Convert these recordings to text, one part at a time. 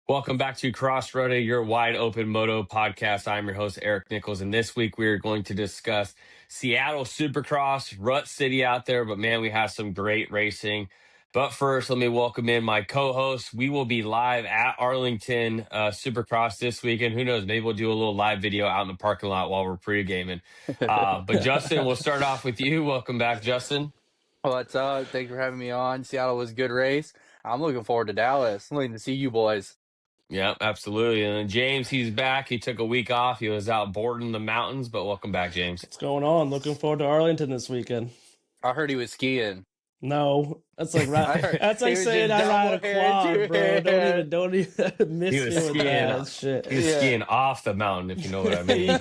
Welcome back to Crossroader, your wide open moto podcast. I'm your host, Eric Nichols, and this week we are going to discuss Seattle Supercross, Rut City out there, but man, we have some great racing. But first, let me welcome in my co-host. We will be live at Arlington Supercross this weekend. Who knows? Maybe we'll do a little live video out in the parking lot while we're pre-gaming. But Justin, we'll start off with you. Welcome back, Justin. What's up? Thanks for having me on. Seattle was a good race. I'm looking forward to Dallas. I'm looking to see you boys. Yeah, absolutely. And then James, he's back. He took a week off. He was out boarding the mountains, but welcome back, James. What's going on? Looking forward to Arlington this weekend. I heard he was skiing. No, that's like that's he like was saying just I ride a double hair, quad, two bro. hair. Don't even miss He me was with skiing. that shit. He was skiing off the mountain, if you know what I mean.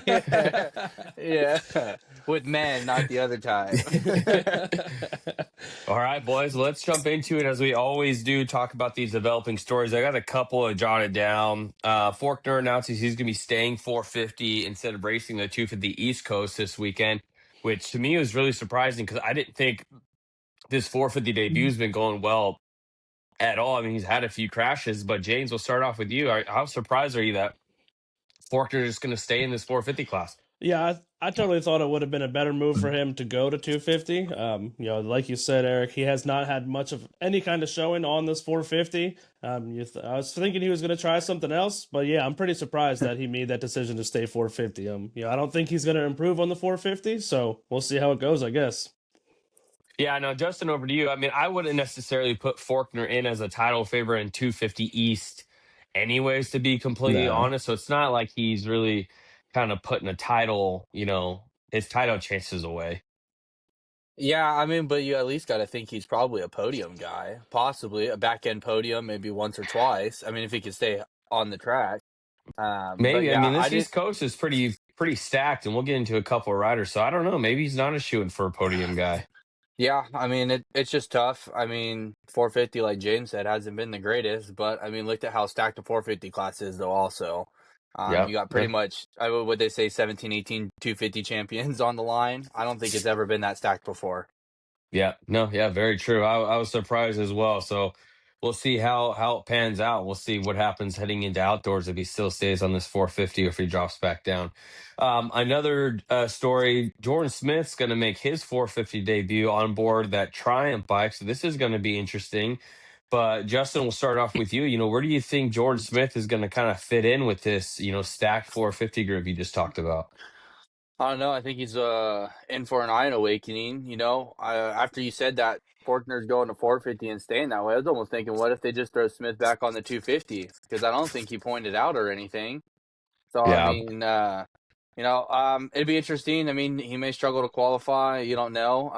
Yeah. With men, not the other type. All right, boys, let's jump into it as we always do. Talk about these developing stories. I got a couple jotted down. Faulkner announces he's going to be staying 450 instead of racing the 250 East Coast this weekend, which to me was really surprising because I didn't think this 450 debut has been going well at all. I mean, he's had a few crashes, but James, we'll start off with you. How surprised are you that Faulkner is going to stay in this 450 class? Yeah, I totally thought it would have been a better move for him to go to 250. Like you said, Eric, he has not had much of any kind of showing on this 450. I was thinking he was going to try something else, but yeah, I'm pretty surprised that he made that decision to stay 450. I don't think he's going to improve on the 450, so we'll see how it goes, I guess. Yeah, no, Justin, over to you. I mean, I wouldn't necessarily put Faulkner in as a title favorite in 250 East anyways, to be completely honest. So it's not like he's really kind of putting a title, his title chances away. Yeah, I mean, but you at least got to think he's probably a podium guy, possibly a back end podium, maybe once or twice. I mean, if he could stay on the track. But Maybe. I yeah, mean, this East Coast is pretty stacked, and we'll get into a couple of riders. So I don't know. Maybe he's not a shoo-in for a podium guy. Yeah, I mean, it's just tough. I mean, 450, like James said, hasn't been the greatest, but I mean, look at how stacked the 450 class is, though, also. Yeah. You got pretty much, would they say 17, 18, 250 champions on the line? I don't think it's ever been that stacked before. Yeah, no, yeah, very true. I was surprised as well. So we'll see how it pans out. We'll see what happens heading into outdoors if he still stays on this 450 or if he drops back down. Another story: Jordan Smith's going to make his 450 debut on board that Triumph bike. So this is going to be interesting. But Justin, we'll start off with you. Where do you think Jordan Smith is going to kind of fit in with this, stacked 450 group you just talked about? I don't know. I think he's in for an iron awakening. After you said that Faulkner's going to 450 and staying that way, I was almost thinking, what if they just throw Smith back on the 250? Because I don't think he pointed out or anything. So I Yeah. mean, it'd be interesting. I mean, he may struggle to qualify. You don't know.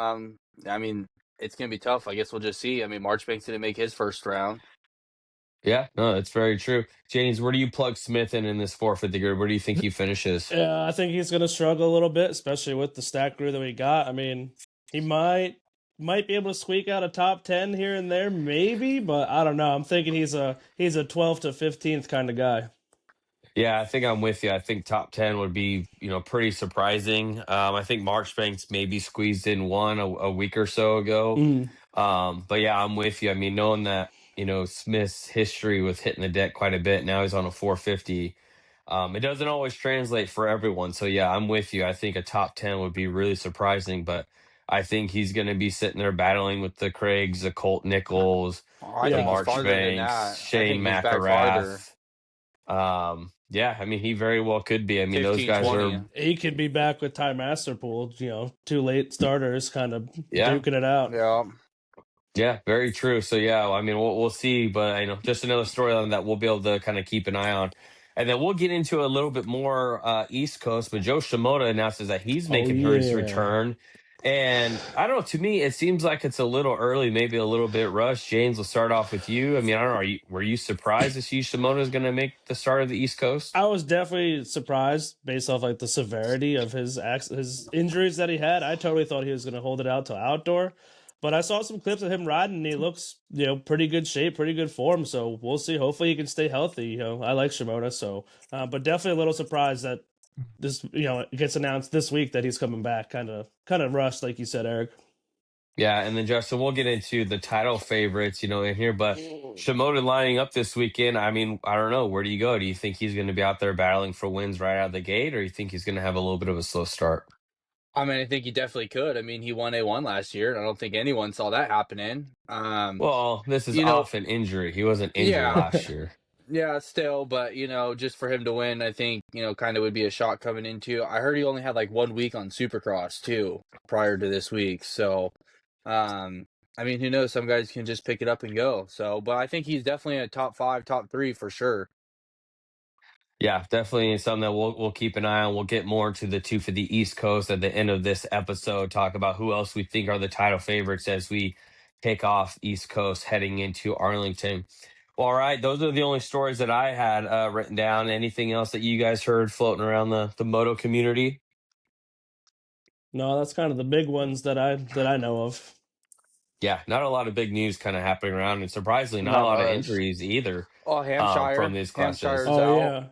I mean, it's gonna be tough. I guess we'll just see. I mean, Marchbank's didn't make his first round. Yeah, no, that's very true. James, where do you plug Smith in this 450 group? Where do you think he finishes? Yeah, I think he's going to struggle a little bit, especially with the stack group that we got. I mean, he might be able to squeak out a top 10 here and there, maybe, but I don't know. I'm thinking he's a 12th to 15th kind of guy. Yeah, I think I'm with you. I think top 10 would be, pretty surprising. I think Marchbanks maybe squeezed in one a week or so ago. But yeah, I'm with you. I mean, knowing that, Smith's history with hitting the deck quite a bit, now he's on a 450. It doesn't always translate for everyone. So yeah, I'm with you. I think a top 10 would be really surprising, but I think he's going to be sitting there battling with the Craigs, the Colt Nichols, I the think he's farther than Marchbanks, that. I Shane think he's back farther. McElrath. Yeah, I mean, he very well could be. I mean, 15, those guys 20. are. He could be back with Ty Masterpool, two late starters kind of Yeah. duking it out. Yeah. Yeah, very true. So yeah, I mean, we'll see, but just another storyline that we'll be able to kind of keep an eye on, and then we'll get into a little bit more East Coast. But Joe Shimoda announces that he's making his return, and I don't know. To me, it seems like it's a little early, maybe a little bit rushed. James, we'll start off with you. I mean, I don't know. Were you surprised to see Shimoda is going to make the start of the East Coast? I was definitely surprised based off like the severity of his injuries that he had. I totally thought he was going to hold it out till outdoor. But I saw some clips of him riding, and he looks, pretty good shape, pretty good form. So we'll see. Hopefully, he can stay healthy. I like Shimoda. So, but definitely a little surprised that this, it gets announced this week that he's coming back. Kind of rushed, like you said, Eric. Yeah, and then Justin, we'll get into the title favorites, in here, but Shimoda lining up this weekend. I mean, I don't know. Where do you go? Do you think he's going to be out there battling for wins right out of the gate, or you think he's going to have a little bit of a slow start? I mean, I think he definitely could. I mean, he won A1 last year, and I don't think anyone saw that happening. Well, this is You know, off an injury. He wasn't injured yeah, last year. yeah, still, but just for him to win, I think, kind of would be a shock coming into. I heard he only had like 1 week on Supercross too prior to this week. So, I mean, who knows? Some guys can just pick it up and go. So, but I think he's definitely a top 5, top 3 for sure. Yeah, definitely something that we'll keep an eye on. We'll get more into the 250 East Coast at the end of this episode. Talk about who else we think are the title favorites as we take off East Coast heading into Arlington. Well, all right, those are the only stories that I had written down. Anything else that you guys heard floating around the moto community? No, that's kind of the big ones that I know of. Yeah, not a lot of big news kind of happening around, and surprisingly, not a Not lot of much. injuries either Oh, from Hampshire. these classes. Hampshire's Oh out. yeah,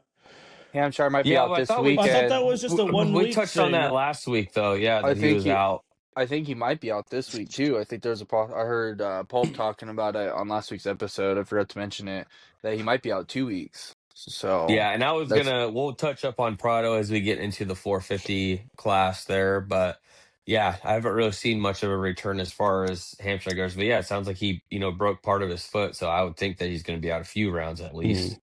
Hampshire might be Yeah, out but I this thought we I thought that weekend. was just a we 1 week touched on that thing. last week, though. Yeah, I that he think was he out. I think he might be out this week too. I think there's I heard Pulp talking about it on last week's episode. I forgot to mention it that he might be out 2 weeks. So Yeah, and that's we'll touch up on Prado as we get into the 450 class there, but yeah, I haven't really seen much of a return as far as Hampshire goes. But yeah, it sounds like he, broke part of his foot, so I would think that he's going to be out a few rounds at least.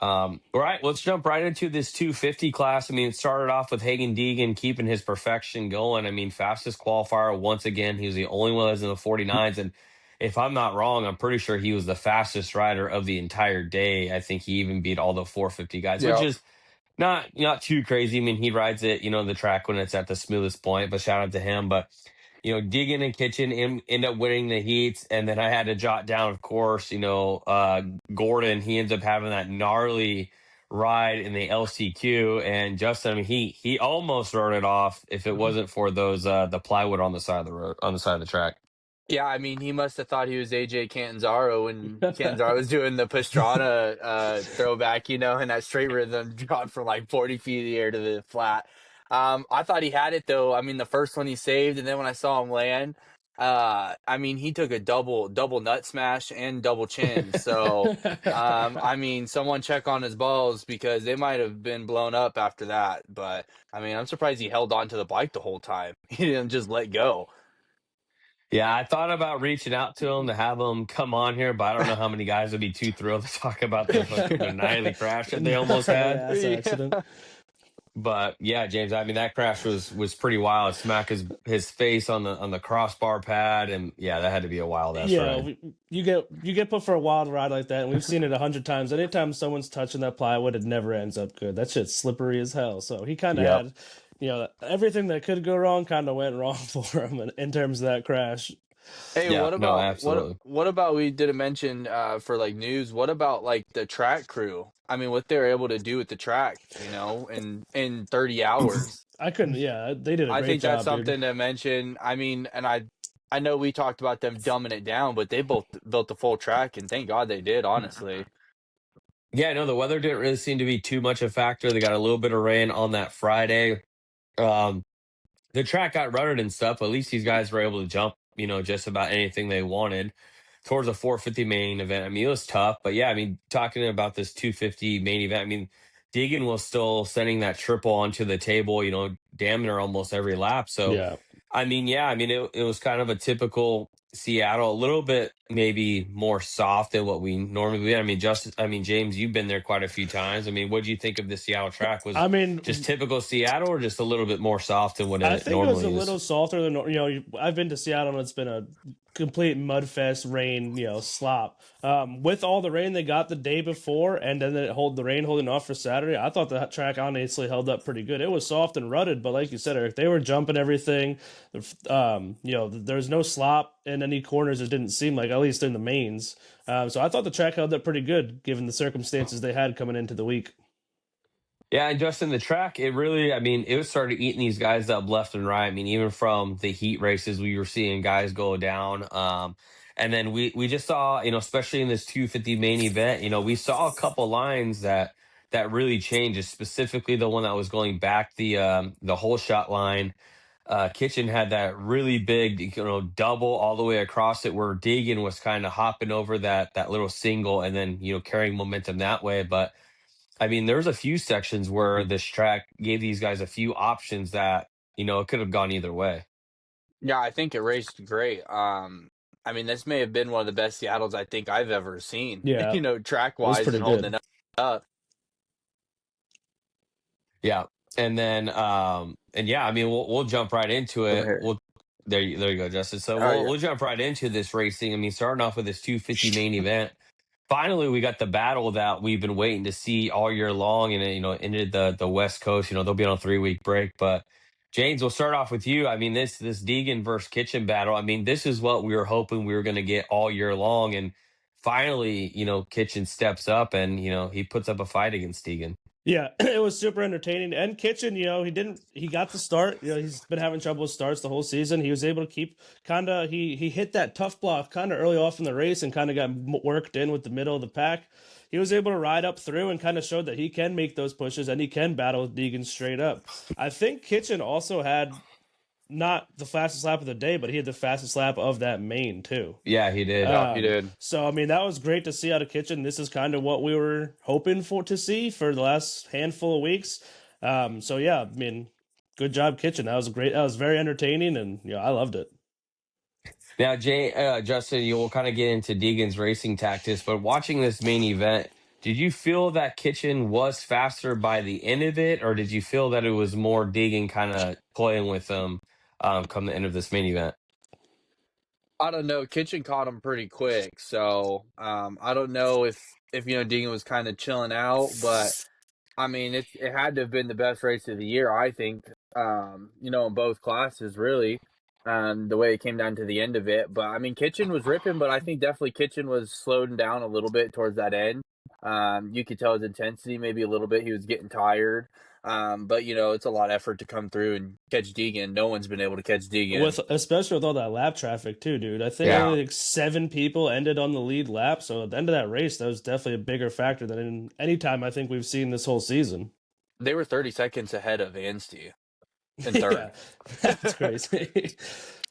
All right, let's jump right into this 250 class. I mean, it started off with Hagen Deegan keeping his perfection going. I mean, fastest qualifier once again. He was the only one that was in the 49s. And if I'm not wrong, I'm pretty sure he was the fastest rider of the entire day. I think he even beat all the 450 guys, which yeah. is not too crazy. I mean, he rides it, the track when it's at the smoothest point, but shout out to him. But Deegan and Kitchen end up winning the heats. And then I had to jot down, of course, Gordon, he ends up having that gnarly ride in the LCQ. And Justin, I mean, he almost rode it off if it wasn't for those the plywood on the side of the road, on the side of the track. Yeah, I mean, he must have thought he was AJ Catanzaro when Catanzaro was doing the Pastrana throwback, and that straight rhythm dropped from like 40 feet in the air to the flat. I thought he had it though. I mean, the first one he saved, and then when I saw him land, I mean, he took a double nut smash and double chin. So, I mean, someone check on his balls because they might have been blown up after that. But I mean, I'm surprised he held on to the bike the whole time. He didn't just let go. Yeah, I thought about reaching out to him to have him come on here, but I don't know how many guys would be too thrilled to talk about the gnarly crash that they almost had. Ass accident. But yeah, James, I mean that crash was pretty wild. Smack his face on the crossbar pad, and yeah, that had to be a wild ass Yeah, ride. you get put for a wild ride like that, and we've seen it 100 times. Anytime someone's touching that plywood, it never ends up good. That shit's slippery as hell. So he kind of Yep. had, everything that could go wrong kind of went wrong for him in terms of that crash. Hey, Yeah, what no, about absolutely. what about we didn't mention for like news? What about like the track crew? I mean, what they're able to do with the track, in 30 hours. I couldn't. Yeah, they did a I great think that's job, dude. something to mention. I mean, and I know we talked about them dumbing it down, but they both built the full track, and thank God they did, honestly. Yeah, no, the weather didn't really seem to be too much a factor. They got a little bit of rain on that Friday. Um, the track got ruttered and stuff, but at least these guys were able to jump, just about anything they wanted towards a 450 main event. I mean, it was tough, but yeah, I mean, talking about this 250 main event, I mean, Deegan was still sending that triple onto the table, damn near almost every lap. So, Yeah. I mean, yeah, I mean, it was kind of a typical Seattle, a little bit maybe more soft than what we normally do. I mean, James, you've been there quite a few times. I mean, what do you think of the Seattle track? Was I mean, just typical Seattle or just a little bit more soft than what I it think it was a normally little is? softer than I've been to Seattle and it's been a complete mud fest, rain, slop. With all the rain they got the day before, and then the rain holding off for Saturday. I thought the track honestly held up pretty good. It was soft and rutted, but like you said, Eric, they were jumping everything. There's no slop in any corners. It didn't seem like, at least in the mains. So I thought the track held up pretty good given the circumstances they had coming into the week. Yeah, and just in the track, it really, I mean, it started eating these guys up left and right. I mean, even from the heat races, we were seeing guys go down. And then we just saw, especially in this 250 main event, we saw a couple lines that really changed, specifically the one that was going back the whole shot line. Kitchen had that really big, double all the way across it, where Deegan was kind of hopping over that little single and then carrying momentum that way. But I mean, there's a few sections where this track gave these guys a few options that it could have gone either way. Yeah, I think it raced great. I mean, this may have been one of the best Seattles I think I've ever seen, Yeah, track it was wise pretty and holding good. it up. Yeah, and then and yeah, I mean, we'll jump right into Over it. here. There you go, Justin. So Oh, we'll yeah. we'll jump right into this racing. I mean, starting off with this 250 main event. Finally, we got the battle that we've been waiting to see all year long, and it, ended the West Coast. They'll be on a 3 week break. But James, we'll start off with you. I mean, this Deegan versus Kitchen battle. I mean, this is what we were hoping we were going to get all year long, and finally, Kitchen steps up and he puts up a fight against Deegan. Yeah, it was super entertaining. And Kitchen, he got the start. He's been having trouble with starts the whole season. He was able to keep he hit that tough block kind of early off in the race and kind of got worked in with the middle of the pack. He was able to ride up through and kind of showed that he can make those pushes and he can battle with Deegan straight up. I think Kitchen also had not the fastest lap of the day, but he had the fastest lap of that main too. Yeah, he did. Yeah, he did. So I mean, that was great to see out of Kitchen. This is kind of what we were hoping for to see for the last handful of weeks. So yeah, I mean, good job, Kitchen. That was great. That was very entertaining, and I loved it. Now, Justin, you will kind of get into Deegan's racing tactics, but watching this main event, did you feel that Kitchen was faster by the end of it, or did you feel that it was more Deegan kind of playing with them come the end of this main event? I don't know. Kitchen caught him pretty quick, so I don't know if Deegan was kind of chilling out, but I mean, it had to have been the best race of the year, I think. In both classes, really. The way it came down to the end of it, but I mean, Kitchen was ripping, but I think definitely Kitchen was slowing down a little bit towards that end. You could tell his intensity maybe a little bit. He was getting tired. But it's a lot of effort to come through and catch Deegan. No one's been able to catch Deegan. Especially with all that lap traffic too, dude. I think Yeah. only like 7 people ended on the lead lap. So at the end of that race, that was definitely a bigger factor than in any time I think we've seen this whole season. They were 30 seconds ahead of Anstey in third. Yeah, that's crazy.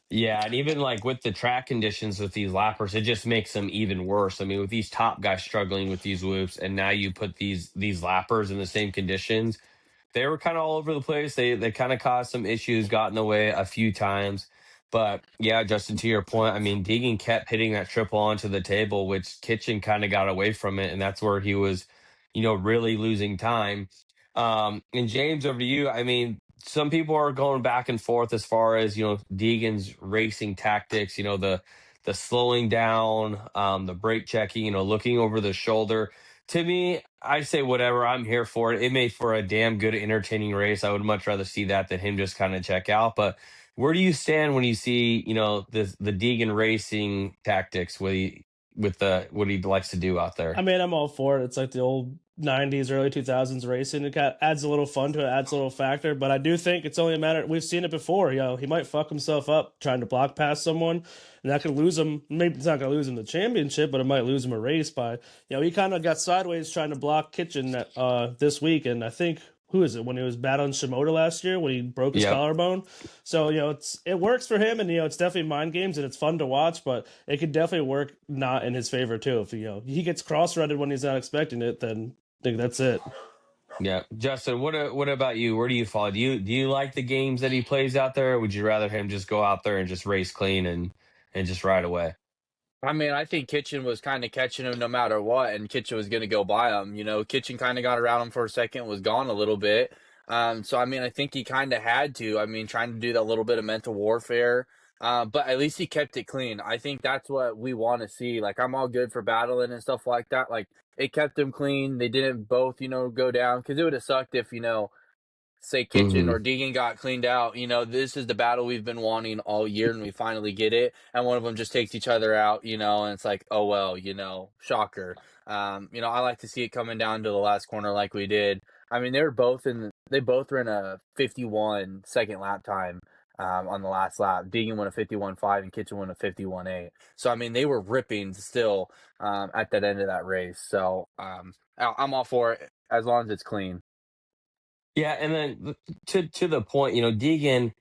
Yeah, and even like with the track conditions with these lappers, it just makes them even worse. I mean, with these top guys struggling with these whoops, and now you put these lappers in the same conditions, they were kind of all over the place. They kind of caused some issues, got in the way a few times. But yeah, Justin, to your point, I mean, Deegan kept hitting that triple onto the table, which Kitchen kind of got away from it, and that's where he was, really losing time. And James, over to you. I mean, some people are going back and forth as far as Deegan's racing tactics. The slowing down, the brake checking, looking over the shoulder. To me, I say whatever. I'm here for it. It made for a damn good, entertaining race. I would much rather see that than him just kind of check out. But where do you stand when you see the Deegan racing tactics with the what he likes to do out there? I mean, I'm all for it. It's like the old 90s, early 2000s racing. It adds a little fun to it, adds a little factor. But I do think it's only a matter. We've seen it before. He might fuck himself up trying to block past someone, and that could lose him. Maybe it's not going to lose him the championship, but it might lose him a race by. He kind of got sideways trying to block Kitchen this week, and I think. Who is it? When he was battling Shimoda last year, when he broke his Yep. collarbone. So it works for him, and it's definitely mind games, and it's fun to watch. But it could definitely work not in his favor too. If he gets cross-threaded when he's not expecting it, then I think that's it. Yeah, Justin. What about you? Where do you fall? Do you like the games that he plays out there? Or would you rather him just go out there and just race clean and just ride away? I mean, I think Kitchen was kind of catching him no matter what, and Kitchen was going to go by him. Kitchen kind of got around him for a second, was gone a little bit. So, I mean, I think he kind of had to. I mean, trying to do that little bit of mental warfare. But at least he kept it clean. I think that's what we want to see. Like, I'm all good for battling and stuff like that. Like, it kept them clean. They didn't both, go down. Because it would have sucked if, say Kitchen Hmm. or Deegan got cleaned out. This is the battle we've been wanting all year, and we finally get it. And one of them just takes each other out, and it's like, oh well, shocker. I like to see it coming down to the last corner like we did. I mean, they both were in a 51 second lap time. On the last lap, Deegan won a 51.5 and Kitchen won a 51.8. So I mean, they were ripping still at that end of that race. So I'm all for it as long as it's clean. Yeah, and then to the point, Deegan.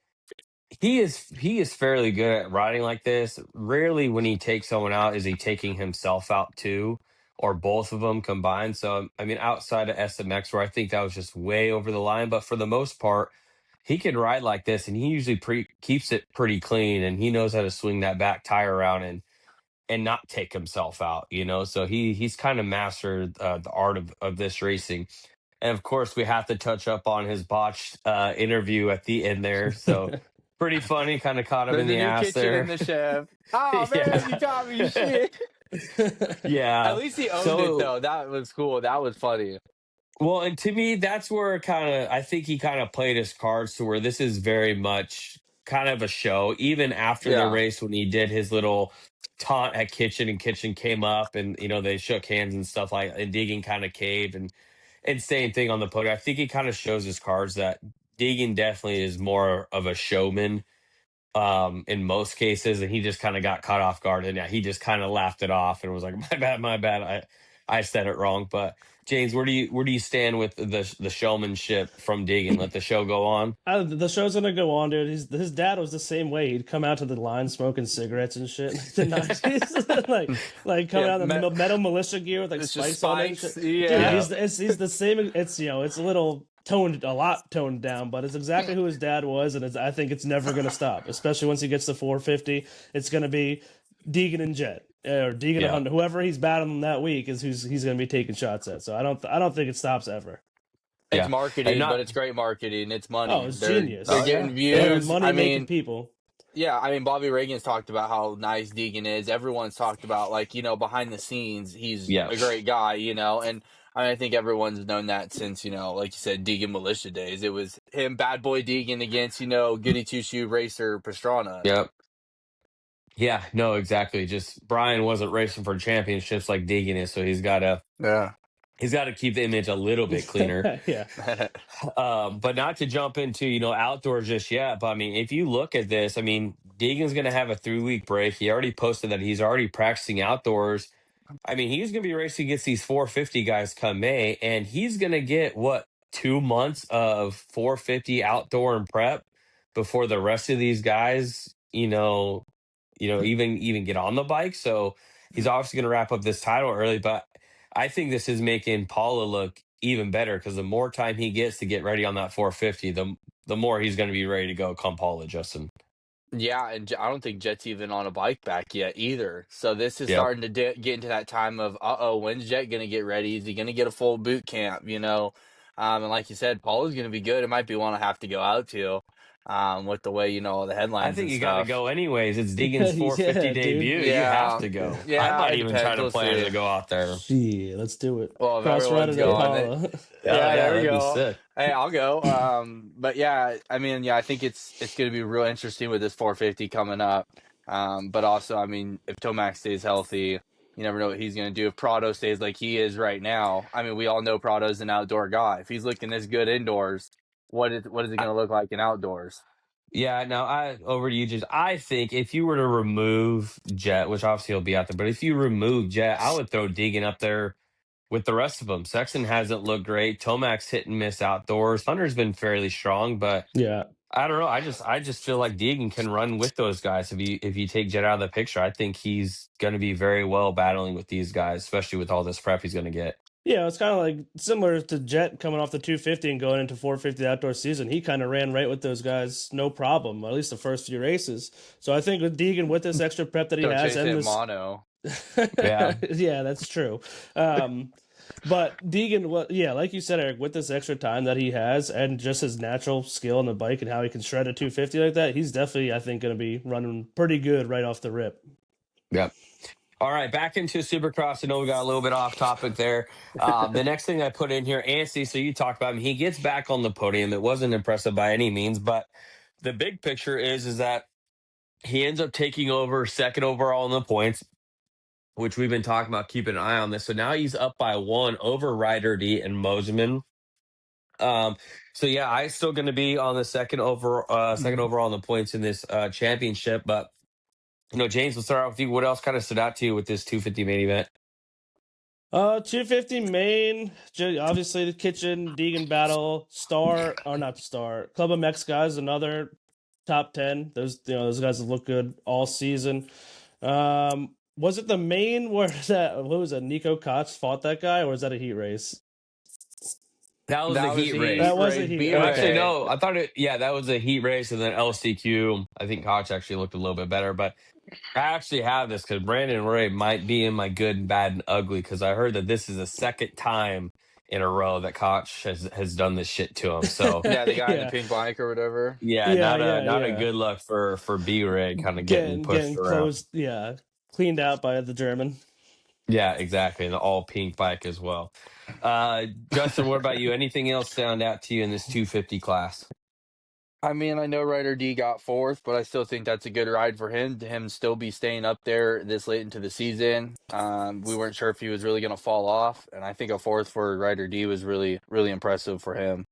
He is fairly good at riding like this. Rarely when he takes someone out is he taking himself out too, or both of them combined. So I mean, outside of SMX, where I think that was just way over the line, but for the most part, he can ride like this, and he usually keeps it pretty clean, and he knows how to swing that back tire around and not take himself out. So he's kind of mastered the art of this racing. And of course, we have to touch up on his botched interview at the end there. So pretty funny, kind of caught him in There's a the new ass kitchen in there. the chef. Oh man, you Yeah. taught me shit. At Yeah. least he owned it So, though. That was cool. That was funny. well, and to me, that's where I think he kind of played his cards to where this is very much kind of a show. Even after the Yeah. race, when he did his little taunt at Kitchen and Kitchen came up and, they shook hands and stuff and Deegan kind of caved and same thing on the podium. I think he kind of shows his cards that Deegan definitely is more of a showman in most cases, and he just kind of got caught off guard, and yeah, he just kind of laughed it off and was like, my bad, I said it wrong." But James, where do you stand with the showmanship from Deegan? Let the show go on. The show's gonna go on, dude. His dad was the same way. He'd come out to the line smoking cigarettes and shit, like the 90s, like coming Yeah, out in the metal militia gear with like it's just spikes on it. And spikes. shit. Yeah. Dude, he's the same. It's it's a little a lot toned down, but it's exactly who his dad was, and I think it's never gonna stop. Especially once he gets to 450, it's gonna be Deegan and Jet. Or Deegan and Yeah, Hunter, whoever he's battling that week is who's he's going to be taking shots at. So I don't think it stops ever. It's yeah, and marketing, but not it's great marketing. It's Oh, money. it's They're genius. they're oh yeah, getting yeah, They're views. money I making mean, people. yeah, I mean Bobby Reagan's talked about how nice Deegan is. Everyone's talked about like, behind the scenes, he's yeah, a great guy, and I think everyone's known that since, like you said, Deegan Militia days. It was him, Bad Boy Deegan against, Goody Two Shoe Racer Pastrana. yeah. Yeah, no, exactly. Just Brian wasn't racing for championships like Deegan is, so Yeah. he's got to keep the image a little bit cleaner. Yeah. But not to jump into, outdoors just yet. But I mean, if you look at this, I mean, Deegan's going to have a 3-week break. He already posted that he's already practicing outdoors. I mean, he's going to be racing against these 450 guys come May, and he's going to get what, 2 months of 450 outdoor and prep before the rest of these guys, even get on the bike. So he's obviously going to wrap up this title early, but I think this is making Paula look even better because the more time he gets to get ready on that 450, the more he's going to be ready to go come Paula, Justin. Yeah, and I don't think Jet's even on a bike back yet either. So this is Yep. starting to get into that time of, when's Jet going to get ready? Is he going to get a full boot camp, And like you said, Paul is going to be good. It might be one I have to go out to with the way, all the I headlines think and you got to stuff. go anyways. It's Deegan's 450 Yeah, dude. debut. You have Yeah. to go. I Yeah, might it even try depends. to We'll plan see. to go out there. Gee, let's do it. Well, if Cross ride everyone's it at going, Paula. yeah, there we that'd be go. sick. Hey, I'll go. But yeah, I mean, yeah, I think it's going to be real interesting with this 450 coming up. But also, I mean, if Tomac stays healthy, you never know what he's going to do. If Prado stays like he is right now, I mean, we all know Prado's an outdoor guy. If he's looking this good indoors, what is it going to look like in outdoors? Yeah, now over to you. Just I think if you were to remove Jet, which obviously he'll be out there, but if you remove Jet, I would throw Deegan up there with the rest of them. Sexton hasn't looked great. Tomac's hit and miss outdoors. Hunter's been fairly strong, but Yeah. I don't know. I just feel like Deegan can run with those guys. If you take Jet out of the picture, I think he's going to be very well battling with these guys, especially with all this prep he's going to get. Yeah, it's kind of like similar to Jet coming off the 250 and going into 450 outdoor season. He kind of ran right with those guys, no problem, at least the first few races. So I think with Deegan, with this extra prep that he So has, Chase and hit this, mono. Yeah. yeah, that's true. But Deegan, yeah, like you said, Eric, with this extra time that he has and just his natural skill on the bike and how he can shred a 250 like that, he's definitely, I think, going to be running pretty good right off the rip. Yep. All right, back into Supercross. I know we got a little bit off topic there. The next thing I put in here, Anstey, so you talked about him. He gets back on the podium. It wasn't impressive by any means, but the big picture is that he ends up taking over second overall in the points, which we've been talking about keeping an eye on this. So now he's up by 1 over Ryder D and Mosiman. So yeah, I still going to be on the second overall in the points in this championship, but James, we'll start out with you. What else kind of stood out to you with this 250 main event? 250 main, obviously the Kitchen, Deegan battle, Club MX guys, another top 10. Those guys have looked good all season. Was it the main where what was it? Nico Koch fought that guy, or was that a heat race? That was the That was heat a heat That race. was a race, heat. B Actually, Okay. Ray. no, I thought that was a heat race and then LCQ. I think Koch actually looked a little bit better, but I actually have this because Brandon Ray might be in my good and bad and ugly because I heard that this is the second time in a row that Koch has done this shit to him. So Yeah, the guy in the Yeah. pink bike or whatever. yeah, Yeah, not a yeah. good look for B Ray kind of getting pushed Getting around. closed, yeah, cleaned out by the German. Yeah, exactly. And the all pink bike as well. Justin, what about you? Anything else stand out to you in this 250 class? I mean, I know Ryder D got fourth, but I still think that's a good ride for him to him still be staying up there this late into the season. We weren't sure if he was really going to fall off, and I think a fourth for Ryder D was really, really impressive for him.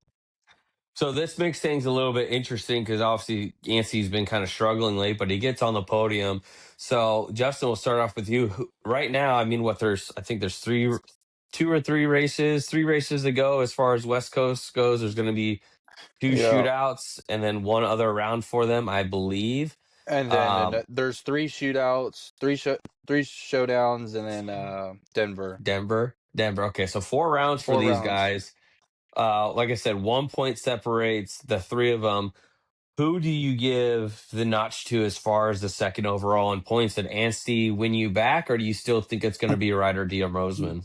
So this makes things a little bit interesting because obviously Yancey's been kind of struggling late, but he gets on the podium. So Justin, we'll start off with you. Right now, I mean, I think there's two or three races to go as far as West Coast goes. There's going to be two Yeah. shootouts and then one other round for them, I believe. And then Um, there's three shootouts, three showdowns, and then Denver. Denver. Okay, so 4 rounds for Four these rounds. guys. Like I said, 1 point separates the three of them. Who do you give the notch to as far as the second overall in points? Did Anstey win you back, or do you still think it's going to be Ryder Dia Roseman?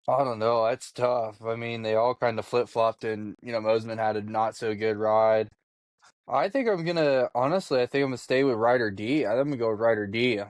I don't know. That's tough. I mean, they all kind of flip flopped, and Mosman had a not so good ride. I think I'm gonna honestly. I think I'm gonna stay with Ryder D. I'm gonna go with Ryder D.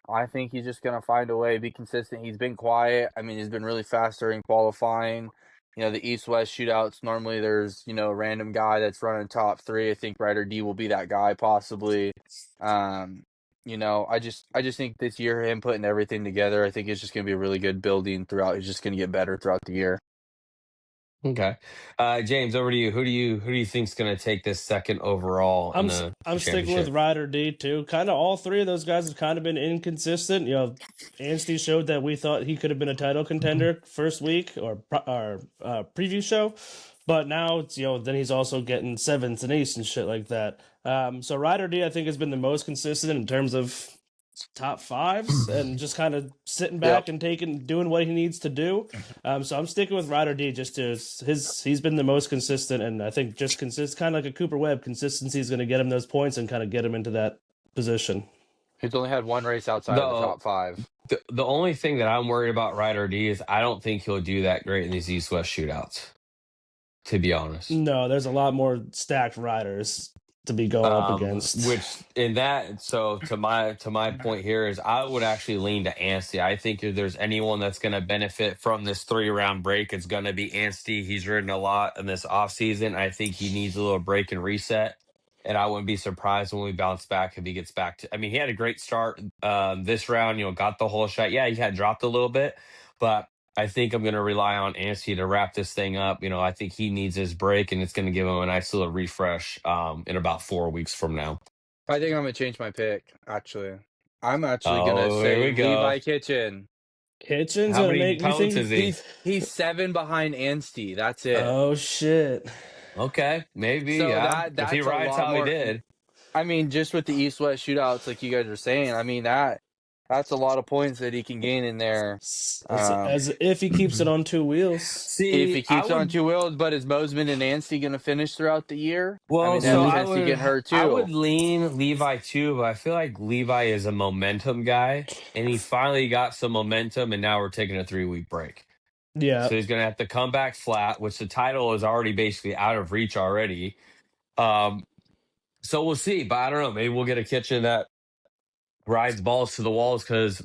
I think he's just gonna find a way, be consistent. He's been quiet. I mean, he's been really fast during qualifying. The East-West shootouts. Normally, there's a random guy that's running top three. I think Ryder D will be that guy possibly. Um, I just think this year him putting everything together. I think it's just gonna be a really good building throughout. He's just gonna get better throughout the year. Okay, James, over to you. Who do you think's going to take this second overall in the I'm sticking with championship? Ryder D too. Kind of all three of those guys have kind of been inconsistent. Anstey showed that we thought he could have been a title contender first week or our preview show, but now it's then he's also getting seventh and eighth and shit like that. So Ryder D I think has been the most consistent in terms of top fives and just kind of sitting back Yep. and doing what he needs to do. So I'm sticking with Ryder D. Just to he's been the most consistent, and I think just kind of like a Cooper Webb. Consistency is going to get him those points and kind of get him into that position. He's only had one race outside of the The, top five. the only thing that I'm worried about Ryder D is I don't think he'll do that great in these East West shootouts. To be honest. No, there's a lot more stacked riders to be going up against. Which in that, so to my point here is I would actually lean to Anstey. I think if there's anyone that's going to benefit from this 3 round break, it's going to be Anstey. He's ridden a lot in this off season. I think he needs a little break and reset. And I wouldn't be surprised when we bounce back if he gets back to. I mean, he had a great start this round. Got the whole shot. Yeah, he had dropped a little bit, but I think I'm going to rely on Anstey to wrap this thing up. I think he needs his break, and it's going to give him a nice little refresh in about 4 weeks from now. I think I'm gonna change my pick. Actually, I'm actually gonna Oh, here say we go. Levi Kitchen. Kitchen's How gonna many make me points think is he? He's 7 behind Anstey. That's it. Oh shit. Okay, maybe. So Yeah, if that's he a rides lot how he more. did. I mean, just with the East-West shootouts, like you guys are saying, I mean that's a lot of points that he can gain in there. As if he keeps it on two wheels. If he See, I keeps on would. two wheels, but is Mosman and Anstey gonna finish throughout the year? I Well, mean, they have so a I chance to would. get hurt I too. would lean Levi too, but I feel like Levi is a momentum guy, and he finally got some momentum, and now we're taking a 3 week break. Yeah. So he's going to have to come back flat, which the title is already basically out of reach already. So we'll see, but I don't know. Maybe we'll get a Kitchen that rides balls to the walls because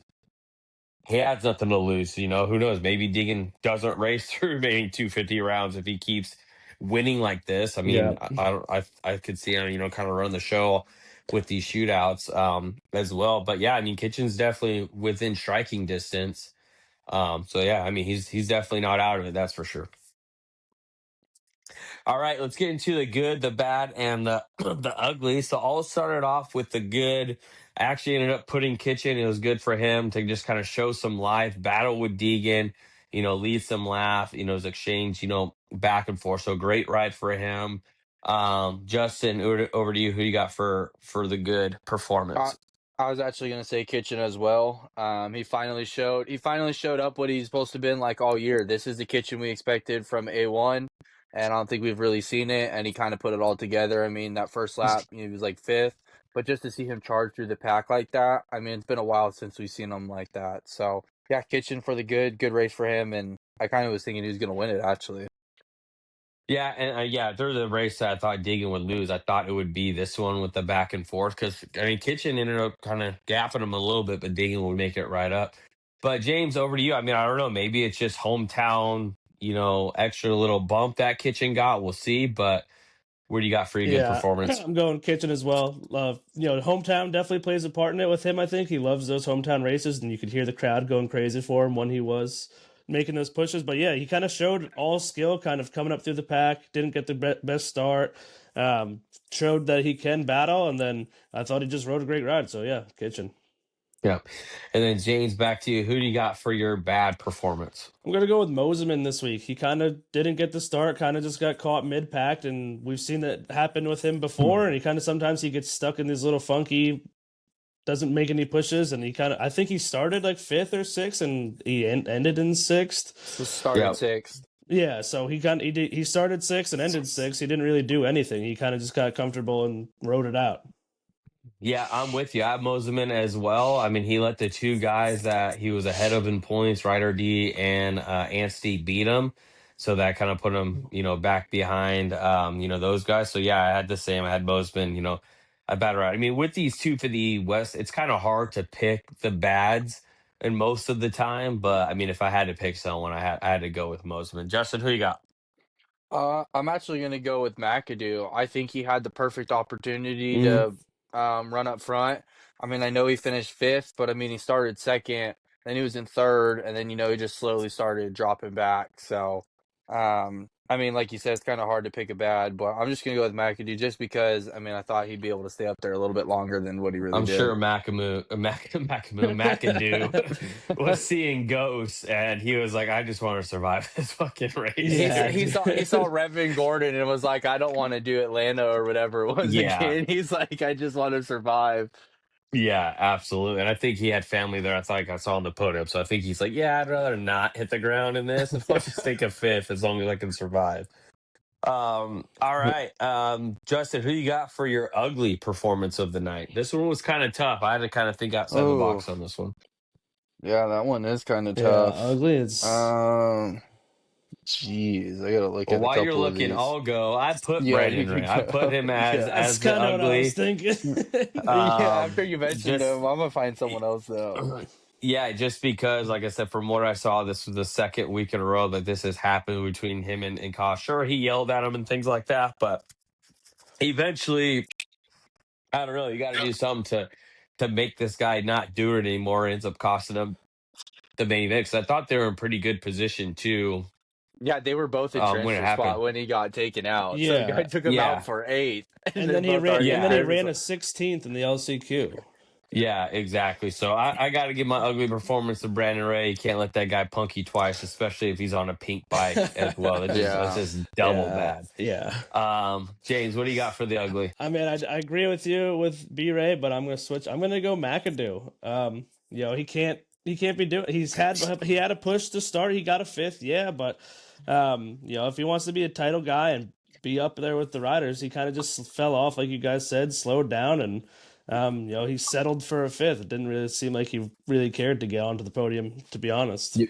he has nothing to lose. Who knows? Maybe Deegan doesn't race through remaining 250 rounds if he keeps winning like this. I mean, Yeah. I could see him, kind of run the show with these shootouts as well. But yeah, I mean, Kitchen's definitely within striking distance. So yeah, I mean, he's definitely not out of it. That's for sure. All right, let's get into the good, the bad, and the the ugly. So I'll start it off with the good. I actually ended up putting Kitchen. It was good for him to just kind of show some life, battle with Deegan, lead some laugh, his exchange, back and forth. So great ride for him. Justin, over to you. Who you got for the good I, performance? I was actually gonna say Kitchen as well. He finally showed up what he's supposed to been like all year. This is the Kitchen we expected from A1, and I don't think we've really seen it. And he kind of put it all together. I mean, that first lap, he was like fifth, but just to see him charge through the pack like that, I mean, it's been a while since we've seen him like that. So yeah, Kitchen for the good race for him, and I kind of was thinking he was gonna win it actually. Yeah, and yeah, if there was a race that I thought Deegan would lose, I thought it would be this one with the back and forth because I mean Kitchen ended up kind of gapping him a little bit, but Deegan would make it right up. But James, over to you. I mean, I don't know, maybe it's just hometown, extra little bump that Kitchen got. We'll see. But what do you got for your good Yeah, performance? I'm going Kitchen as well. Hometown definitely plays a part in it with him. I think he loves those hometown races, and you could hear the crowd going crazy for him when he was making those pushes. But yeah, he kind of showed all skill, kind of coming up through the pack. Didn't get the best start. Showed that he can battle, and then I thought he just rode a great ride. So yeah, Kitchen. Yeah, and then James, back to you. Who do you got for your bad performance? I'm gonna go with Moseman this week. He kind of didn't get the start, kind of just got caught mid-pack, and we've seen that happen with him before. And he kind of sometimes he gets stuck in these little funky, doesn't make any pushes, and he kind of I think he started like fifth or sixth, and he ended in sixth. So started Yep. sixth. Yeah, so he started sixth and ended sixth. He didn't really do anything. He kind of just got comfortable and rode it out. Yeah, I'm with you. I have Moseman as well. I mean, he let the two guys that he was ahead of in points, Ryder D and Anstey, beat him. So that kind of put him, back behind, those guys. So yeah, I had the same. I had Moseman, a bad ride. I mean, with these two for the West, it's kind of hard to pick the bads and most of the time. But I mean, if I had to pick someone, I had to go with Moseman. Justin, who you got? I'm actually gonna go with McAdoo. I think he had the perfect opportunity Hmm. to run up front. I mean, I know he finished fifth, but I mean, he started second, then he was in third, and then he just slowly started dropping back. So, I mean, like you said, it's kind of hard to pick a bad, but I'm just gonna go with McAdoo just because I mean, I thought he'd be able to stay up there a little bit longer than what he really I'm sure did. McAdoo was seeing ghosts, and he was like, "I just want to survive this fucking race." He Yeah, said he saw Revin Gordon and was like, I don't want to do Atlanta or whatever it was Yeah, again. He's like, I just want to survive. yeah, absolutely. And I think he had family there. I thought I saw on the podium, so I think he's like, "Yeah, I'd rather not hit the ground in this. I'll just take a fifth as long as I can survive." All right, Justin, who you got for your ugly performance of the night? This one was kind of tough. I had to kind of think outside the Oh, box on this one. yeah, that one is kind of yeah, tough. ugly. It's Um, Jeez, I gotta look Well, at a while you're couple of looking, these. I'll go. I put Yeah, you Brandon can Ray. I put go. him as Yeah. that's as the kind of what I was ugly. thinking. Yeah, after you mentioned Just him, I'm gonna find someone else though. yeah, just because, like I said, from what I saw, this was the second week in a row that this has happened between him and Kosh. Sure, he yelled at him and things like that, but eventually, I don't know. You got to do something to make this guy not do it anymore. It ends up costing him the main event. Because I thought they were in pretty good position too Yeah, they were both in when it transfer spot happened. when he got taken out. So the guy Yeah, took him out Yeah, for eighth, and and they're then he both ran, already in and then he yeah. transfer ran a spot. 16th in the LCQ. Yeah, exactly. So I got to give my ugly performance to Brandon Ray. You can't let that guy punk you twice, especially if he's on a pink bike as well. That's Yeah. just double Yeah, bad. yeah. James, what do you got for the ugly? I mean, I agree with you with B Ray, but I'm gonna switch. I'm gonna go McAdoo. He can't be doing. He had a push to start. He got a fifth, yeah, but if he wants to be a title guy and be up there with the riders, he kind of just fell off, like you guys said, slowed down, and he settled for a fifth. It didn't really seem like he really cared to get onto the podium, to be honest.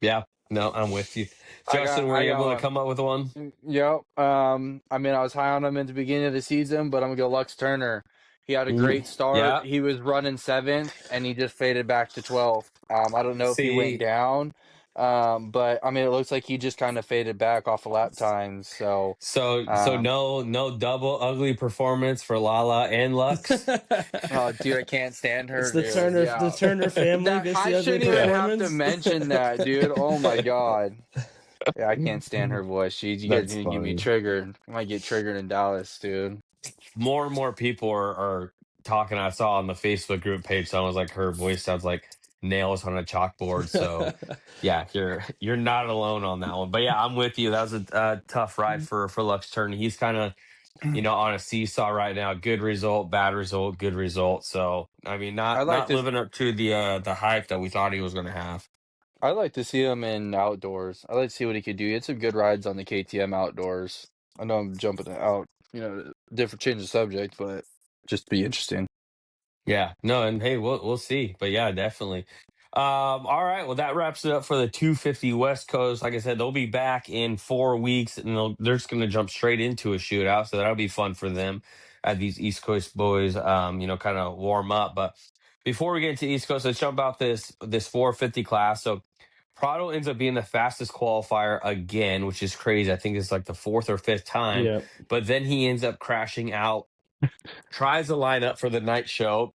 Yeah, no, I'm with you. I Justin, got were I you got able to one. come up with one? Yep. I mean, I was high on him at the beginning of the season, but I'm gonna go Lux Turner. He had a Mm, great start. yeah. He was running seventh, and he just faded back to 12th. I don't know if he went See, down, but I mean, it looks like he just kind of faded back off of lap times. So, so um, no double ugly performance for Lala and Lux. oh, dude, I can't stand It's her, the dude. Turner the Yeah, Turner family that gets I the ugly shouldn't even Yeah, have to performance. mention that, dude. Oh my God. Yeah, I can't stand her voice. You guys that's gonna get me funny. triggered. I might get triggered in Dallas, dude. More and more people are talking. I saw on the Facebook group page, someone was like, her voice sounds like nails on a chalkboard. So yeah, you're not alone on that one. But yeah, I'm with you. That was a tough ride for Lux Turner. He's kind of on a seesaw right now. Good result, bad result, good result. So I mean, I like not to living up to the hype that we thought he was going to have. I like to see him in outdoors. I like to see what he could do. He had some good rides on the KTM outdoors. I know I'm jumping out, different change of subject, but just be interesting. Yeah, no, and hey, we'll see, but yeah, definitely. All right, well, that wraps it up for the 250 West Coast. Like I said, they'll be back in 4 weeks, and they're just going to jump straight into a shootout, so that'll be fun for them. These East Coast boys, kind of warm up. But before we get into East Coast, let's jump out this 450 class. So Prado ends up being the fastest qualifier again, which is crazy. I think it's like the fourth or fifth time, Yeah. but then he ends up crashing out. Tries to line up for the night show,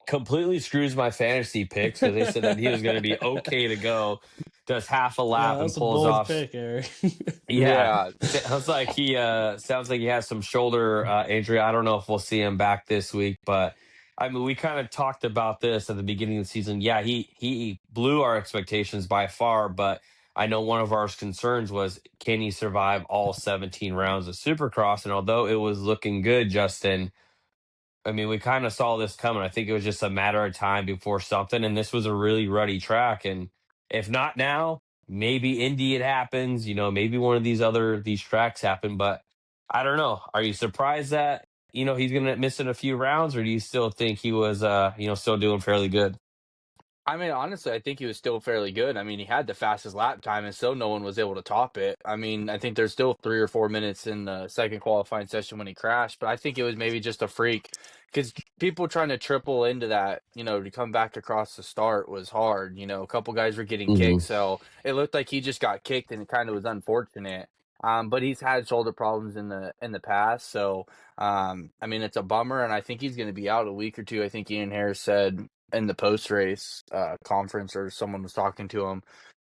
completely screws my fantasy picks because they said that he was going to be okay to go. Does half a Yeah, lap and that's a pulls bold off. pick, Eric. Yeah, Yeah, sounds like he has some shoulder injury. I don't know if we'll see him back this week, but I mean, we kind of talked about this at the beginning of the season. Yeah, he blew our expectations by far, but I know one of our concerns was, can he survive all 17 rounds of Supercross? And although it was looking good, Justin, I mean, we kind of saw this coming. I think it was just a matter of time before something, and this was a really ruddy track. And if not now, maybe Indy it happens. Maybe one of these tracks happen. But I don't know. Are you surprised that he's gonna miss in a few rounds, or do you still think he was still doing fairly good? I mean, honestly, I think he was still fairly good. I mean, he had the fastest lap time, and still no one was able to top it. I mean, I think there's still 3 or 4 minutes in the second qualifying session when he crashed, but I think it was maybe just a freak because people trying to triple into that, to come back across the start was hard. A couple guys were getting Hmm. kicked, so it looked like he just got kicked, and it kind of was unfortunate. But he's had shoulder problems in the past, so I mean, it's a bummer, and I think he's going to be out a week or two. I think Ian Harris said in the post race conference, or someone was talking to him.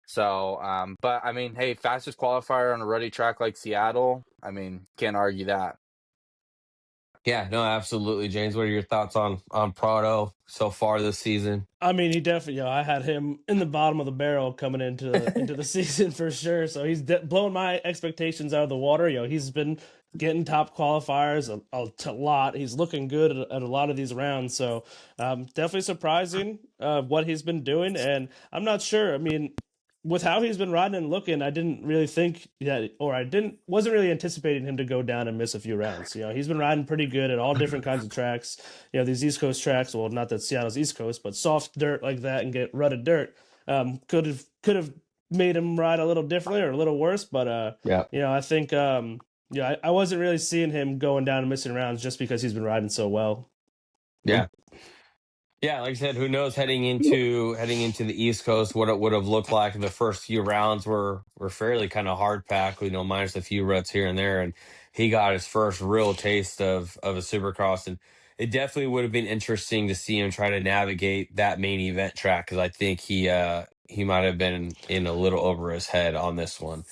So, but I mean, hey, fastest qualifier on a ruddy track like Seattle. I mean, can't argue that. Yeah, no, absolutely, James. What are your thoughts on Prado so far this season? I mean, he definitely. I had him in the bottom of the barrel coming into the season for sure. So he's blown my expectations out of the water. He's been getting top qualifiers a lot. He's looking good at a lot of these rounds. So definitely surprising what he's been doing. And I'm not sure. I mean, with how he's been riding and looking, I didn't really think that, or wasn't really anticipating him to go down and miss a few rounds. He's been riding pretty good at all different kinds of tracks. These East Coast tracks. Well, not that Seattle's East Coast, but soft dirt like that and get rutted dirt. Could have made him ride a little differently or a little worse. But Yeah. I think I wasn't really seeing him going down and missing rounds just because he's been riding so well. Yeah. Yeah, like I said, who knows heading into the East Coast what it would have looked like. The first few rounds were fairly kind of hard pack, minus a few ruts here and there, and he got his first real taste of a Supercross, and it definitely would have been interesting to see him try to navigate that main event track because I think he might have been in a little over his head on this one.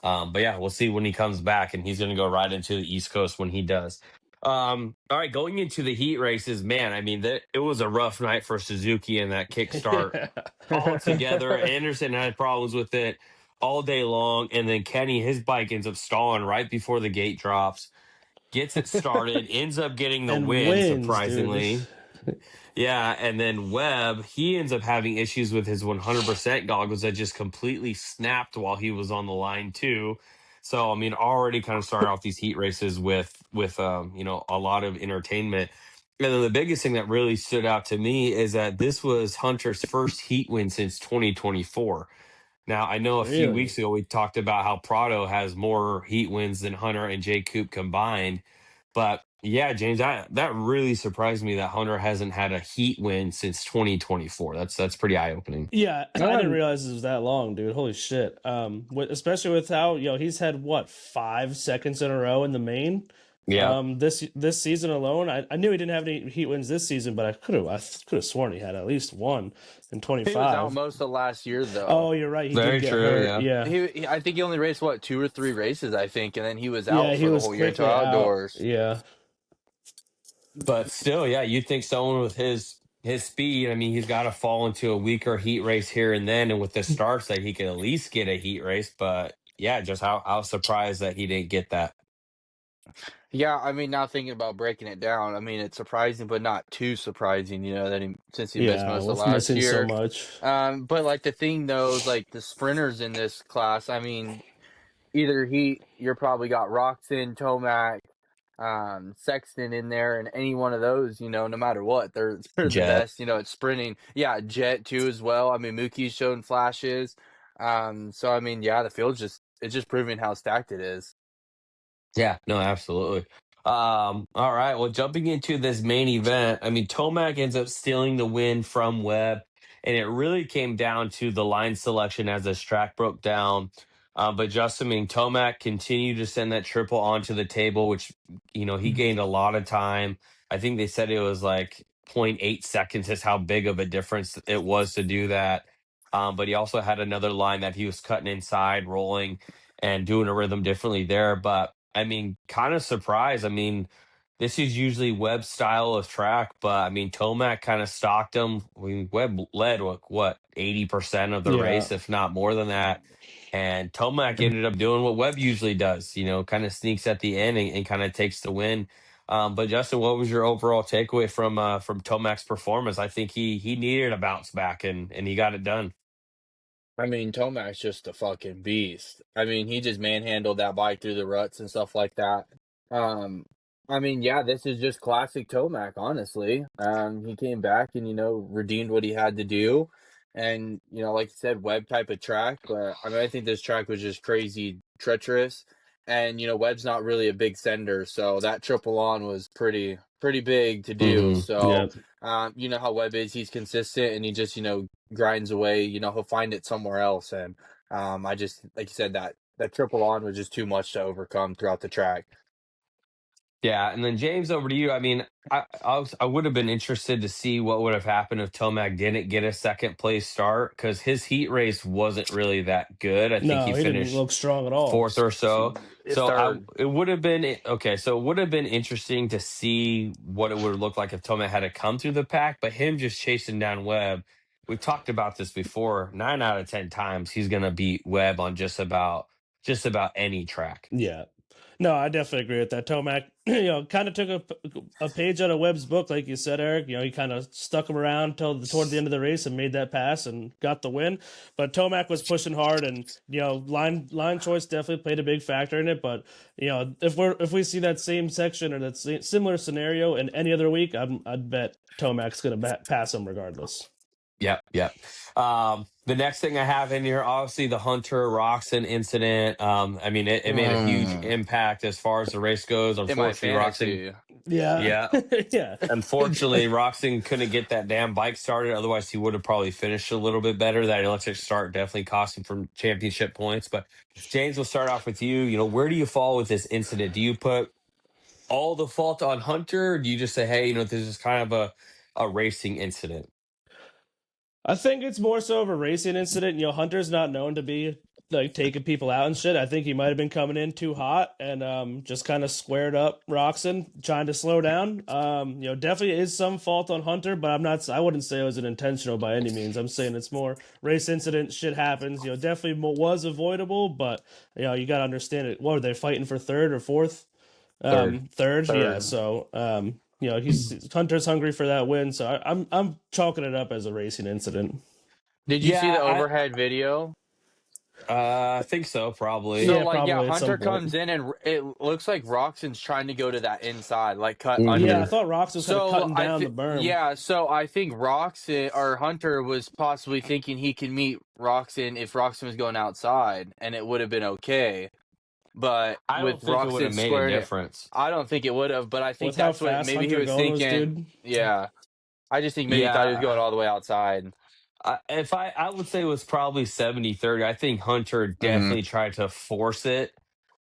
But yeah, we'll see when he comes back, and he's going to go right into the East Coast when he does. All right, going into the heat races, man, I mean, it was a rough night for Suzuki and that kickstart altogether. Anderson had problems with it all day long, and then Kenny, his bike ends up stalling right before the gate drops, gets it started, ends up getting the and win, wins, dude. surprisingly. Yeah, and then Webb, he ends up having issues with his 100% goggles that just completely snapped while he was on the line too. So I mean, already kind of started off these heat races with a lot of entertainment. And then the biggest thing that really stood out to me is that this was Hunter's first heat win since 2024. Now, I know a few Really? weeks ago we talked about how Prado has more heat wins than Hunter and Jay Coop combined. But yeah, James, that really surprised me that Hunter hasn't had a heat win since 2024. That's pretty eye opening. Yeah, I didn't Um, realize it was that long, dude. Holy shit. Especially with how he's had what 5 seconds in a row in the main. Yeah, This season alone, I knew he didn't have any heat wins this season, but I could have sworn he had at least one in he was out 25. most of last year, Oh, though. you're right. He did very get true. hurt. Yeah, Yeah, I think he only raced what 2 or 3 races, I think, and then he was yeah, out he for the was whole year until quickly out. outdoors. Yeah, but still, yeah, you'd think someone with his speed, I mean, he's got to fall into a weaker heat race here and then, and with the starts that he could at least get a heat race. But yeah, just how surprised that he didn't get that. Yeah, I mean, now thinking about breaking it down, I mean, it's surprising, but not too surprising, that since he missed Yeah, most of with last missing so year. much. But like the thing though is like the sprinters in this class. I mean, either you're probably got Roxon, Tomac, Sexton in there, and any one of those, no matter what, they're the Jet. best. At sprinting. Yeah, Jet too as well. I mean, Mookie's shown flashes. So I mean, yeah, the field's just proving how stacked it is. Yeah, no, absolutely. All right. Well, jumping into this main event, I mean, Tomac ends up stealing the win from Webb, and it really came down to the line selection as this track broke down. But just, I mean, Tomac continued to send that triple onto the table, which, he gained a lot of time. I think they said it was like zero point 0.8 seconds is how big of a difference it was to do that. But he also had another line that he was cutting inside, rolling and doing a rhythm differently there. But I mean, kind of surprised. I mean, this is usually Webb's style of track, but I mean, Tomac kind of stalked him. I mean, Webb led what 80% of the Yeah. race, if not more than that. And Tomac ended up doing what Webb usually does, kind of sneaks at the end and kind of takes the win. But Justin, what was your overall takeaway from Tomac's performance? I think he needed a bounce back and he got it done. I mean, Tomac's just a fucking beast. I mean, he just manhandled that bike through the ruts and stuff like that. Um, I mean, yeah, this is just classic Tomac, honestly. He came back and, redeemed what he had to do. And, like you said, Webb type of track. But I mean, I think this track was just crazy treacherous. And, Webb's not really a big sender. So that triple on was pretty big to do. Yeah. So, you know how Webb is, he's consistent and he just, grinds away, he'll find it somewhere else. And I just like you said, that triple on was just too much to overcome throughout the track. Yeah, and then James, over to you. I mean, I would have been interested to see what would have happened if Tomac didn't get a second place start because his heat race wasn't really that good. I think he No, he didn't finished look strong at all. fourth or so. So Third. it would have been okay. So it would have been interesting to see what it would look like if Tomac had to come through the pack, but him just chasing down Webb. We've talked about this before. 9 out of 10 times he's going to beat Webb on just about any track. Yeah. No, I definitely agree with that. Tomac, kind of took a page out of Webb's book, like you said, Eric. He kind of stuck him around toward the end of the race and made that pass and got the win. But Tomac was pushing hard, and line choice definitely played a big factor in it. But if we see that same section or that similar scenario in any other week, I'd bet Tomac's going to pass him regardless. Yep, yep. The next thing I have in here, obviously the Hunter Roxon incident. I mean, it made a huge impact as far as the race goes. In my Unfortunately, Roxon, fantasy. Yeah. yeah, Yeah. unfortunately, Roxon couldn't get that damn bike started. Otherwise, he would have probably finished a little bit better. That electric start definitely cost him from championship points. But James, we'll start off with you. Where do you fall with this incident? Do you put all the fault on Hunter? Or do you just say, hey, this is kind of a racing incident? I think it's more so of a racing incident. Hunter's not known to be like taking people out and shit. I think he might have been coming in too hot and just kind of squared up Roxon, trying to slow down. Definitely is some fault on Hunter, but I wouldn't say it was an intentional by any means. I'm saying it's more race incident, shit happens. Definitely was avoidable, but you got to understand it. What, are they fighting for third or fourth? Third, yeah. So he's Hunter's hungry for that win, so I'm chalking it up as a racing incident. Did you see the Yeah, overhead video? I think so, probably. So Yeah, like, yeah, probably at some Hunter point. comes in and it looks like Roxon's trying to go to that inside, like cut Yeah, I under. thought Rox was kind of cutting down the berm. Yeah, so I think Roxon or Hunter was possibly thinking he can meet Roxon if Roxon was going outside, and it would have been okay. But I don't with think it would Roxon have made a squaring it, difference. I don't think it would have. But I think With how that's what fast maybe he Hunter was goes, thinking. dude. Yeah, I just think maybe he thought he was Yeah, going all the way outside. if I would say it was probably 70-30. I think Hunter Mm-hmm. definitely tried to force it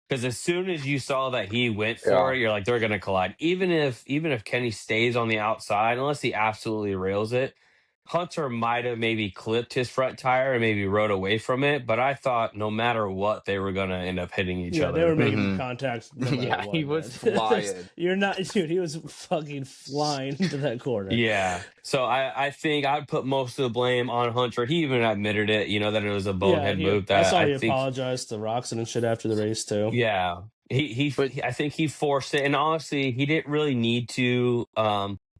because as soon as you saw that he went for Yeah. it, you're like they're going to collide. Even if Kenny stays on the outside, unless he absolutely rails it, Hunter might have maybe clipped his front tire and maybe rode away from it, but I thought no matter what, they were going to end up hitting each Yeah, they were other. making contact no matter Yeah, he what, was man. flying. You're not, dude. He was fucking flying into that corner. Yeah. So I think I'd put most of the blame on Hunter. He even admitted it, that it was a Yeah, bonehead move I that saw I he think, apologized to Roxon and shit after the race too. yeah, But I think he forced it. And honestly, he didn't really need to.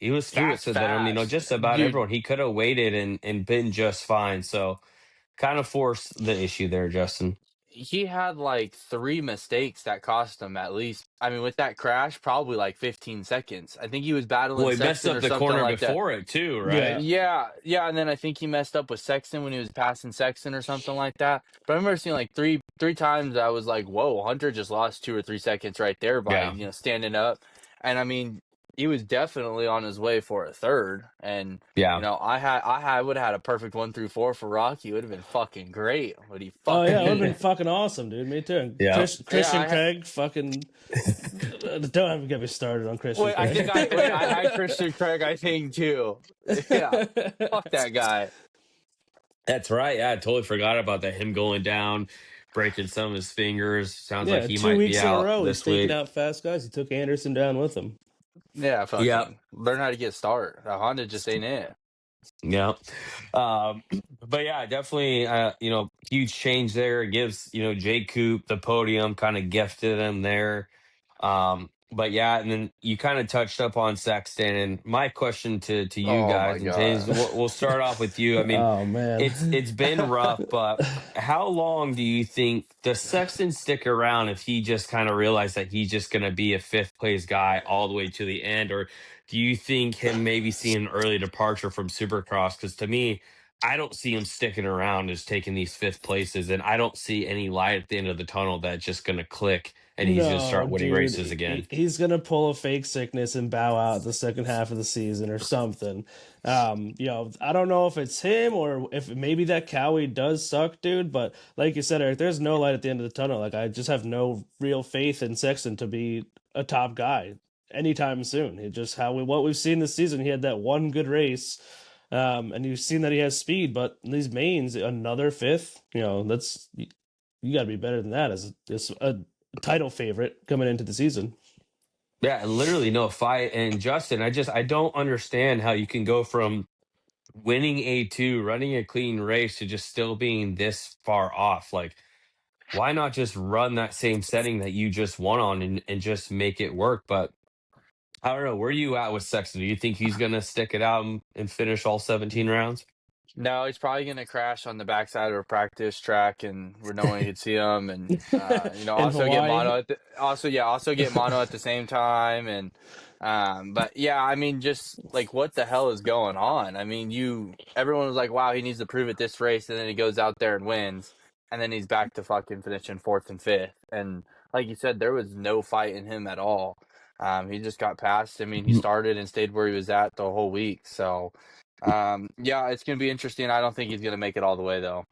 He was he was faster than him, fast. just about Dude, everyone. He could have waited and been just fine. So kind of forced the issue there, Justin. he had like 3 mistakes that cost him at least. I mean, with that crash, probably like 15 seconds. I think he was battling Well, he messed Sexton up or the something corner like that. before it too, right? Yeah. Yeah, and then I think he messed up with Sexton when he was passing Sexton or something like that. But I remember seeing like three times I was like, "Whoa, Hunter just lost 2 or 3 seconds right there by Yeah. standing up." And I mean, he was definitely on his way for a third. And Yeah. I would have had a perfect 1 through 4 for Rocky. It would have been fucking great, but he Oh fucking yeah, it would have been didn't. fucking awesome, dude. Me too. And Yeah. Christian Craig, fucking. Don't even get me started on Christian Wait, Craig. I had Christian Craig, I think too. Yeah, fuck that guy. That's right. Yeah, I totally forgot about that. Him going down, breaking some of his fingers. Sounds like Yeah, he 2 might be weeks in a out row, he's this taking week. out fast guys. He took Anderson down with him. Yeah, Yep. fucking learn how to get start. Honda just ain't it. Yeah. Um, but yeah, definitely, huge change there. It gives, Jay Coop the podium, kind of gifted him there. But yeah, and then you kind of touched up on Sexton, and my question to you Oh my guys, and James, god. we'll start off with you. I mean, Oh man. it's been rough, but how long do you think does Sexton stick around if he just kind of realized that he's just going to be a fifth place guy all the way to the end, or do you think him maybe seeing an early departure from Supercross? Because to me, I don't see him sticking around as taking these fifth places, and I don't see any light at the end of the tunnel that's just going to click and he's going to No, start winning dude. races again. He's gonna pull a fake sickness and bow out the second half of the season or something. I don't know if it's him or if maybe that Cowie does suck, dude. But like you said, Eric, there's no light at the end of the tunnel. Like I just have no real faith in Sexton to be a top guy anytime soon. It just what we've seen this season. He had that one good race. And you've seen that he has speed, but in these mains, another fifth, that's you got to be better than that as a title favorite coming into the season. Yeah, literally no fight. And Justin, I don't understand how you can go from winning A2, running a clean race to just still being this far off. Like, why not just run that same setting that you just won on and just make it work? But I don't know. Where are you at with Sexton? Do you think he's going to stick it out and finish all 17 rounds? No, he's probably gonna crash on the backside of a practice track, and where no one could see him, and In also get Hawaii. mono also get mono at the same time, and but yeah, I mean, just like what the hell is going on? I mean, everyone was like, wow, he needs to prove it this race, and then he goes out there and wins, and then he's back to fucking finishing fourth and fifth, and like you said, there was no fight in him at all. He just got passed. I mean, he started and stayed where he was at the whole week, so. Yeah, it's gonna be interesting. I don't think he's gonna make it all the way though.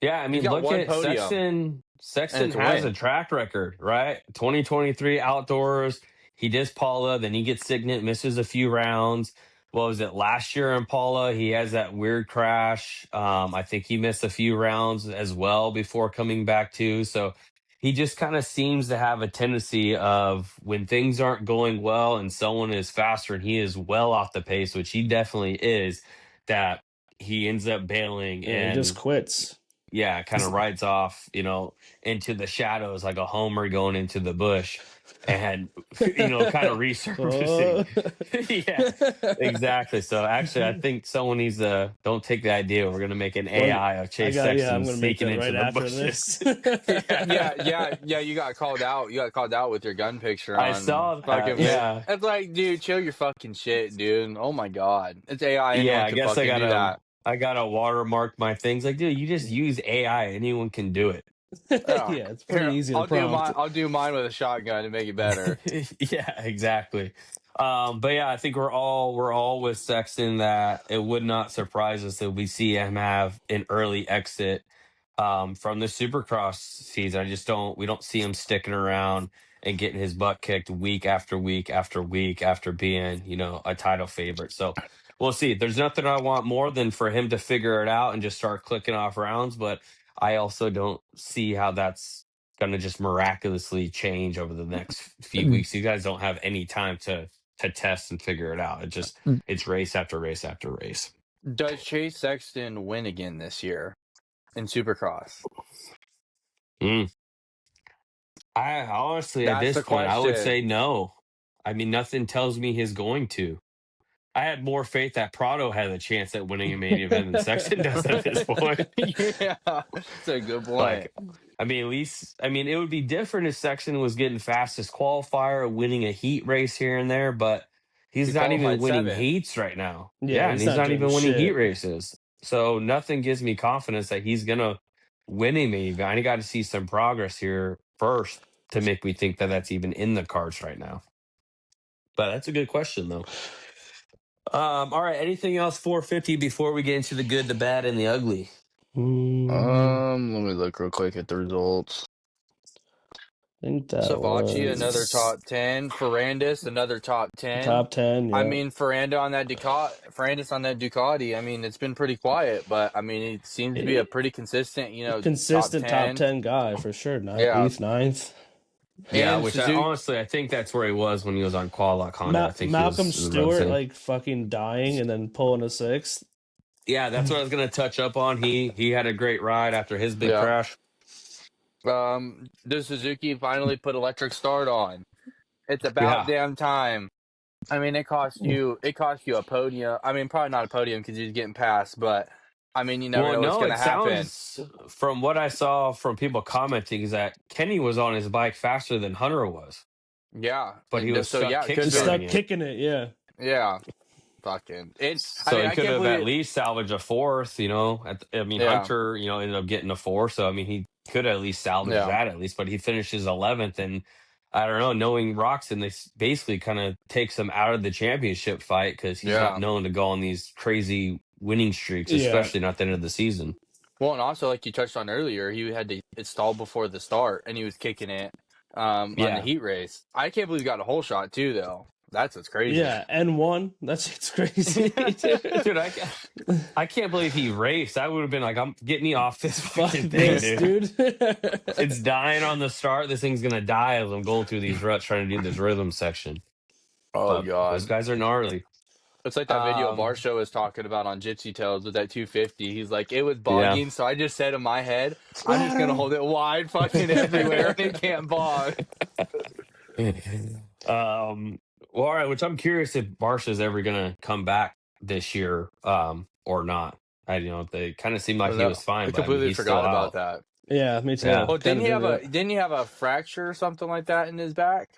Yeah, I He's mean, got look one at podium, Sexton. and Sexton it's a has a win. track record, right? 2023 outdoors. He does Paula, then he gets Signet, misses a few rounds. What was it last year in Paula? He has that weird crash. I think he missed a few rounds as well before coming back too. So he just kind of seems to have a tendency of when things aren't going well and someone is faster and he is well off the pace, which he definitely is, that he ends up bailing Yeah, he just and quits. yeah, kind of rides off, into the shadows like a homer going into the bush and, kind of resurfacing. Yeah, exactly. So actually, I think someone needs to don't take the idea. We're going to make an Well, AI of Chase I'm Sexton gonna make sneaking that into right the after bushes. this. Yeah. You got called out. You got called out with your gun picture I on saw that. fucking. Yeah. It's like, dude, chill your fucking shit, dude. Oh my god, it's AI. Yeah. Anyone I can guess fucking do that. I got to watermark my things. Like, dude, you just use AI. Anyone can do it. Oh, Yeah, it's pretty here, easy to prompt. I'll do mine with a shotgun to make it better. Yeah, exactly. But yeah, I think we're all with Sexton that it would not surprise us that we see him have an early exit from the Supercross season. We don't see him sticking around and getting his butt kicked week after week after week after being, a title favorite. So we'll see. There's nothing I want more than for him to figure it out and just start clicking off rounds, but I also don't see how that's going to just miraculously change over the next few weeks. You guys don't have any time to test and figure it out. It's race after race after race. Does Chase Sexton win again this year in Supercross? I honestly, at That's this the point, I would say question. no. I mean, nothing tells me he's going to. I had more faith that Prado had a chance at winning a main event than Sexton does at this point. Yeah, that's a good point. Like, I mean, at least, I mean, it would be different if Sexton was getting fastest qualifier, winning a heat race here and there, but He he's not even qualified winning 7th. heats right now. Yeah, Yeah, and he's he's not not doing even winning heat shit. races. So nothing gives me confidence that he's gonna win a main event. I got to see some progress here first to make me think that that's even in the cards right now. But that's a good question, though. All right. Anything else 450 before we get into the good, the bad, and the ugly? Let me look real quick at the results. I think that Savachi, another was top 10. Ferrandis, another top 10. top 10. Yeah. I mean, Ferrandis on that Ducati. I mean, it's been pretty quiet, but I mean, it seems to be a pretty consistent, consistent top 10. 10 guy for sure. Yeah. 8th, 9th. Yeah, And which I Suzuki. honestly I think that's where he was when he was on Quad Lock Honda. I think he Malcolm was Stewart rotating. like fucking dying and then pulling a 6th. Yeah, that's what I was gonna touch up on. He had a great ride after his big Yeah. crash. Does Suzuki finally put electric start on? It's about Yeah. damn time. I mean, it cost you a podium. I mean, probably not a podium because he's getting passed, but I mean, you never Well, know what's no, going it to happen. sounds from what I saw from people commenting is that Kenny was on his bike faster than Hunter was, Yeah. but he was So stuck yeah, it could Just be. kickstarting stuck it. kicking it. Yeah. Yeah. Fucking it. I So mean, he I could can't have at believe. least salvaged a 4th, Yeah. Hunter, ended up getting a 4th. So, I mean, he could at least salvage Yeah. that at least, but he finishes 11th. And I don't know, knowing Roxon, this basically kind of takes him out of the championship fight because he's not Yeah. known to go on these crazy winning streaks, Yeah. especially not at the end of the season. Well, and also like you touched on earlier, he had to install before the start, and he was kicking it on the Yeah. heat race. I can't believe he got a whole shot too, though. That's what's crazy. Yeah, and one. It's crazy. Dude, I can't believe he raced. I would have been like, get me off this Fuck fucking this, thing, dude. dude. It's dying on the start. This thing's gonna die as I'm going through these ruts trying to do this rhythm section. Oh But God. those guys are gnarly. It's like that video Varsho was talking about on Gypsy Tales with that 250. He's like, it was bogging, so I just said in my head, I'm just gonna hold it wide fucking everywhere and it can't bog. Well, all right, which I'm curious if Barsha's ever gonna come back this year, or not. They kind of seemed like he was fine, I but I mean, completely he's still forgot about out. that. Yeah, me too. Yeah. Well, Kinda didn't he have a fracture or something like that in his back?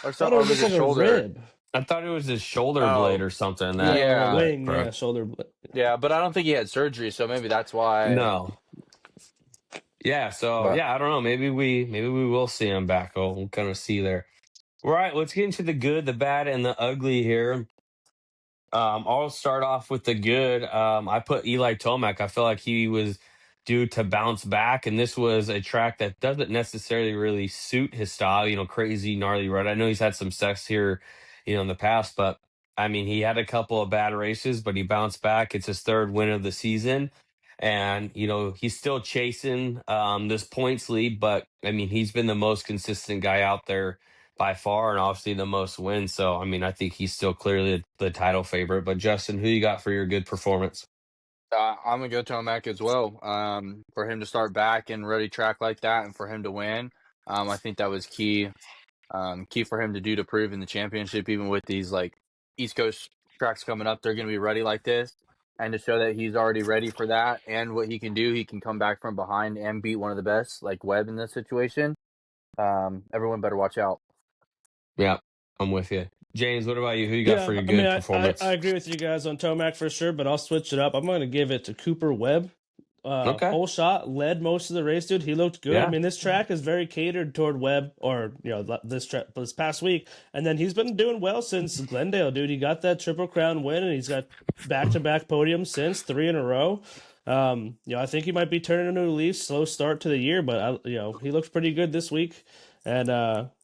Or thought something, it or was was just it like a shoulder? rib. I thought it was his shoulder blade or something. That Yeah. Wing, broke. yeah, shoulder blade. Yeah, but I don't think he had surgery, so maybe that's why. No. Yeah, so But I don't know. Maybe we will see him back. We'll kind of see there. All right, let's get into the good, the bad, and the ugly here. I'll start off with the good. I put Eli Tomac. I feel like he was due to bounce back, and this was a track that doesn't necessarily really suit his style. Crazy, gnarly ride. I know he's had some success here, in the past, but I mean, he had a couple of bad races, but he bounced back. It's his 3rd win of the season, and he's still chasing this points lead. But I mean, he's been the most consistent guy out there by far, and obviously the most wins. So, I mean, I think he's still clearly the title favorite. But Justin, who you got for your good performance? I'm gonna go Tomac as well. For him to start back and ready track like that, and for him to win, I think that was key. Key for him to do to prove in the championship, even with these like East Coast tracks coming up, they're gonna be ready like this, and to show that he's already ready for that and what he can do. He can come back from behind and beat one of the best, like Webb in this situation. Everyone better watch out. Yeah, I'm with you. James, what about you? Who you got for your good performance? I agree with you guys on Tomac for sure, but I'll switch it up. I'm going to give it to Cooper Webb. Okay. Whole shot, led most of the race, dude. He looked good. Yeah. I mean, this track is very catered toward Webb, or this past week, and then he's been doing well since Glendale, dude. He got that Triple Crown win, and he's got back-to-back podiums since 3 in a row. I think he might be turning a new leaf. Slow start to the year, but he looks pretty good this week. And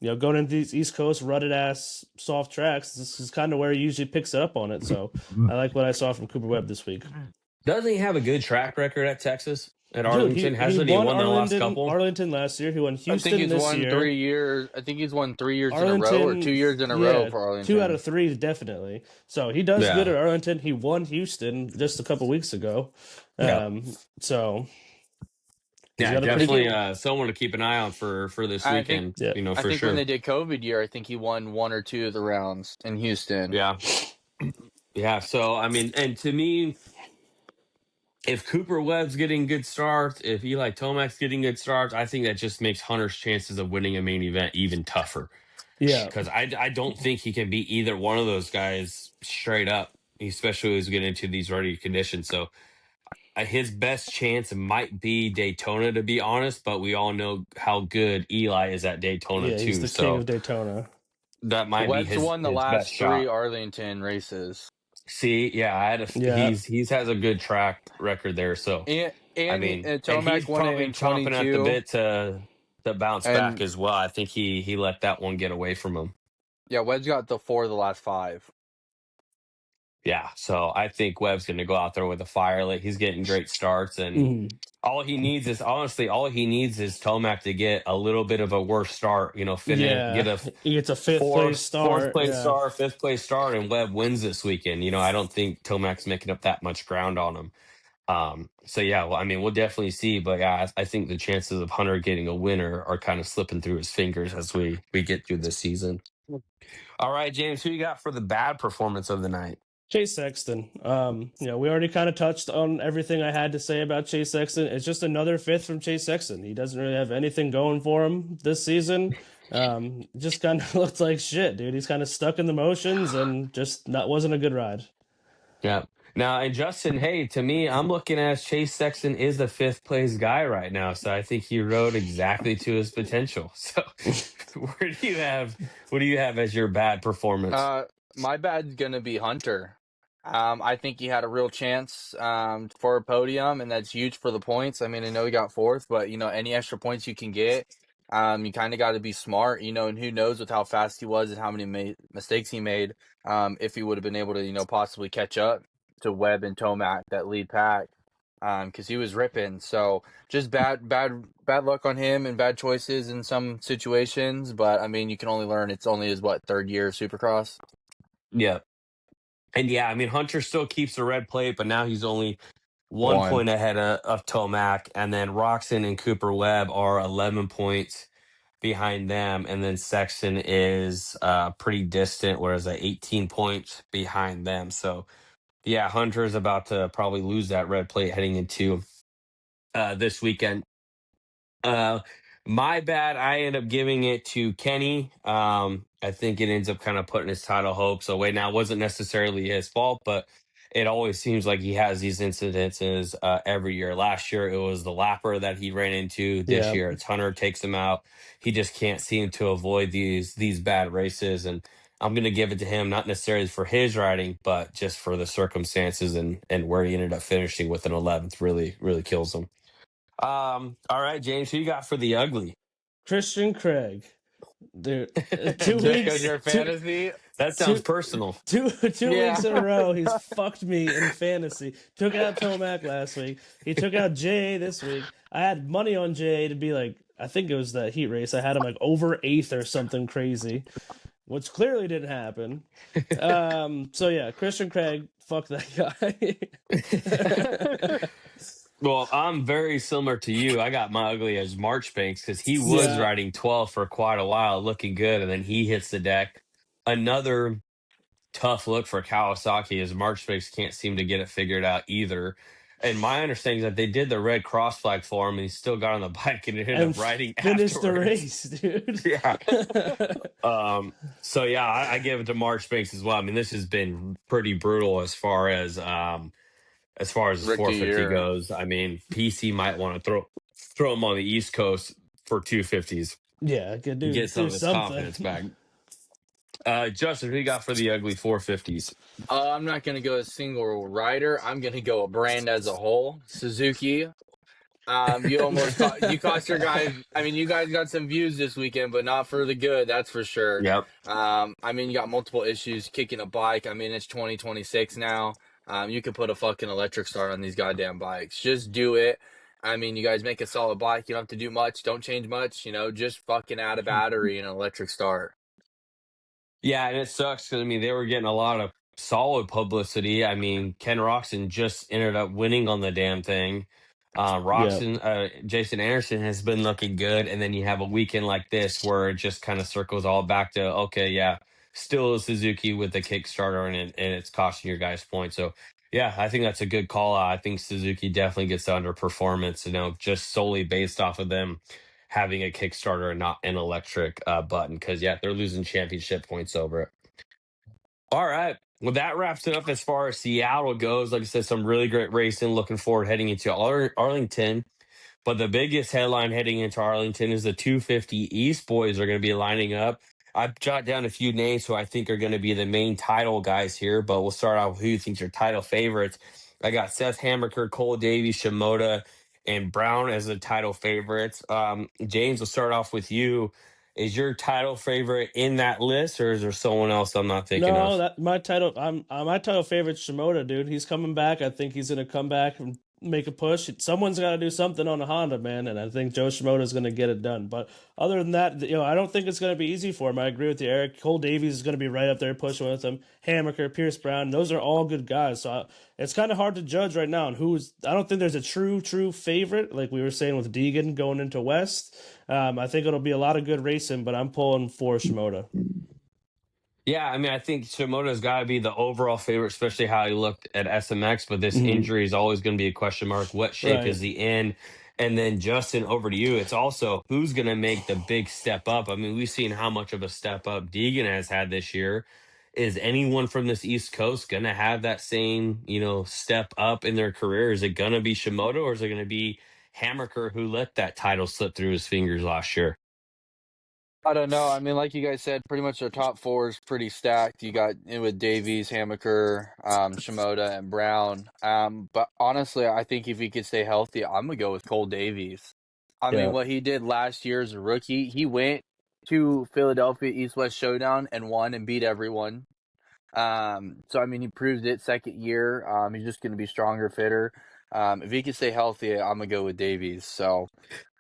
going into these East Coast rutted ass soft tracks, this is kind of where he usually picks it up on it. So I like what I saw from Cooper Webb this week. Doesn't he have a good track record at Texas, at Dude, Arlington? he Hasn't he won won the last couple? Arlington last year. He won I think Houston he's this won year. 3 years. I think he's won 3 years in a row, or Arlington, 2 years in a row for Arlington. 2 out of 3 definitely. So he does good at Arlington. He won Houston just a couple weeks ago. So yeah, definitely someone to keep an eye on for this weekend. I think sure. when they did COVID year, I think he won 1 or 2 of the rounds in Houston. Yeah. So I mean, and to me, if Cooper Webb's getting good starts, if Eli Tomac's getting good starts, I think that just makes Hunter's chances of winning a main event even tougher. Yeah, because I don't think he can beat either one of those guys straight up, especially as we get into these ready conditions. So his best chance might be Daytona, to be honest, but we all know how good Eli is at Daytona too. He's the king of Daytona. That might Webb's be his won the his last best 3 shot. Arlington races. See, he's has a good track record there. So And and Tomac he's won it probably in chomping at the 22. bit to bounce back as well. I think he let that one get away from him. Yeah, Webb's got the 4 of the last 5. Yeah, so I think Webb's going to go out there with a fire. Like he's getting great starts, and all he needs is Tomac to get a little bit of a worse start. Get he gets a fifth place start, fifth place start, and Webb wins this weekend. I don't think Tomac's making up that much ground on him. So yeah, well, I mean, we'll definitely see, but yeah, I think the chances of Hunter getting a winner are kind of slipping through his fingers as we get through this season. All right, James, who you got for the bad performance of the night? Chase Sexton. We already kind of touched on everything I had to say about Chase Sexton. It's just another fifth from Chase Sexton. He doesn't really have anything going for him this season. Just kind of looks like shit, dude. He's kind of stuck in the motions and just wasn't a good ride. Yeah. Now, and Justin, hey, to me, I'm looking at Chase Sexton is the fifth place guy right now. So I think he rode exactly to his potential. So what do you have as your bad performance? My bad's going to be Hunter. I think he had a real chance for a podium, and that's huge for the points. I mean, I know he got 4th, but, any extra points you can get, you kind of got to be smart, and who knows with how fast he was and how many mistakes he made, if he would have been able to, possibly catch up to Webb and Tomac, that lead pack, because he was ripping. So just bad luck on him and bad choices in some situations. But, I mean, you can only learn. It's only his, 3rd year of Supercross? Yeah. And yeah, I mean, Hunter still keeps the red plate, but now he's only 1 point ahead of Tomac. And then Roxon and Cooper Webb are 11 points behind them. And then Sexton is pretty distant, whereas 18 points behind them. So, yeah, Hunter is about to probably lose that red plate heading into this weekend. My bad. I end up giving it to Kenny. I think it ends up kind of putting his title hopes away. Now, it wasn't necessarily his fault, but it always seems like he has these incidences every year. Last year, it was the lapper that he ran into. This year, it's Hunter takes him out. He just can't seem to avoid these bad races. And I'm going to give it to him, not necessarily for his riding, but just for the circumstances and where he ended up finishing with an 11th really, really kills him. All right, James, who you got for the ugly? Christian Craig. Dude, 2 weeks. Your fantasy? That sounds personal. Two weeks in a row, he's fucked me in fantasy. Took out Tomac last week. He took out Jay this week. I had money on Jay to be like, I think it was the heat race. I had him like over 8th or something crazy, which clearly didn't happen. So yeah, Christian Craig, fuck that guy. Well, I'm very similar to you. I got my ugly as Marchbanks because he was riding 12 for quite a while, looking good, and then he hits the deck. Another tough look for Kawasaki is Marchbanks can't seem to get it figured out either. And my understanding is that they did the red cross flag for him, and he still got on the bike and ended up riding finished afterwards. the race, dude. Yeah. So yeah, I give it to Marchbanks as well. I mean, this has been pretty brutal as far as his 450 goes. I mean, PC might want to throw him on the East Coast for 250s. Yeah, get some of his confidence back. Justin, who you got for the ugly 450s? I'm not going to go a single rider. I'm going to go a brand as a whole. Suzuki. You cost your guys. I mean, you guys got some views this weekend, but not for the good. That's for sure. Yep. I mean, you got multiple issues kicking a bike. I mean, it's 2026 now. You can put a fucking electric start on these goddamn bikes. Just do it. I mean, you guys make a solid bike. You don't have to do much. Don't change much. Just fucking add a battery and an electric start. Yeah, and it sucks because I mean they were getting a lot of solid publicity. I mean, Ken Roxon just ended up winning on the damn thing. Yeah. Jason Anderson has been looking good, and then you have a weekend like this where it just kind of circles all back to okay, yeah, still a Suzuki with the Kickstarter, and it's costing your guys points. So yeah, I think that's a good call out. I think Suzuki definitely gets underperformance, just solely based off of them having a Kickstarter and not an electric button because yeah, they're losing championship points over it. All right. Well, that wraps it up as far as Seattle goes. Like I said, some really great racing. Looking forward heading into Arlington. But the biggest headline heading into Arlington is the 250 East boys are going to be lining up. I've jotted down a few names who I think are going to be the main title guys here, but we'll start out with who you think are title favorites. I got Seth Hammaker, Cole Davies, Shimoda, and Brown as the title favorites. James, we'll start off with you. Is your title favorite in that list, or is there someone else I'm not thinking No, of? that my title. My title favorite Shimoda, dude. He's coming back. I think he's gonna come back and make a push. Someone's got to do something on a Honda, man, and I think Joe Shimoda is gonna get it done. But other than that, I don't think it's gonna be easy for him. I agree with you, Eric. Cole Davies is gonna be right up there pushing with him. Hammaker, Pierce Brown, those are all good guys. So it's kind of hard to judge right now. And who's? I don't think there's a true favorite, like we were saying with Deegan going into West. I think it'll be a lot of good racing, but I'm pulling for Shimoda. Yeah, I mean, I think Shimoda's got to be the overall favorite, especially how he looked at SMX. But this Mhm. injury is always going to be a question mark. What shape is Right. he in? And then Justin, over to you. It's also who's going to make the big step up. I mean, we've seen how much of a step up Deegan has had this year. Is anyone from this East Coast going to have that same, step up in their career? Is it going to be Shimoda or is it going to be Hammaker who let that title slip through his fingers last year? I don't know. I mean, like you guys said, pretty much their top four is pretty stacked. You got in with Davies, Hammaker, Shimoda, and Brown. But honestly, I think if he could stay healthy, I'm gonna go with Cole Davies. I mean, Yeah. what he did last year as a rookie, he went to Philadelphia East West Showdown and won and beat everyone. So I mean, he proved it second year. He's just gonna be stronger, fitter. If he can stay healthy, I'm gonna go with Davies. So.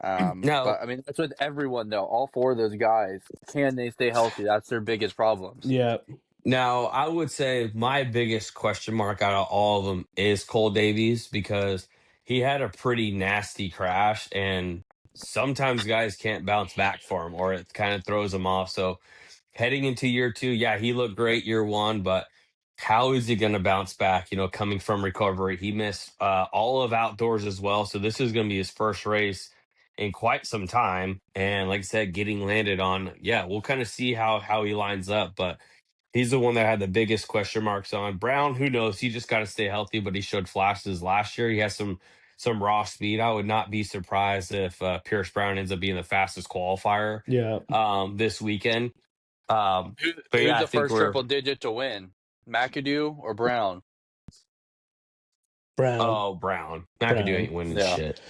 Now, But I mean, that's with everyone though. All four of those guys, can they stay healthy? That's their biggest problems. Yeah. Now, I would say my biggest question mark out of all of them is Cole Davies because he had a pretty nasty crash, and sometimes guys can't bounce back for him, or it kind of throws them off. So, heading into year two, yeah, he looked great year one, but how is he going to bounce back? Coming from recovery, he missed all of outdoors as well. So, this is going to be his first race in quite some time. And like I said, getting landed on, yeah, we'll kind of see how he lines up, but. He's the one that had the biggest question marks on. Brown, who knows? He just got to stay healthy, but he showed flashes last year. He has some raw speed. I would not be surprised if Pierce Brown ends up being the fastest qualifier Yeah. this weekend. But Who's yeah, I the think first we're triple digit to win? McAdoo or Brown? Brown. Brown. McAdoo Brown. ain't winning Yeah, shit.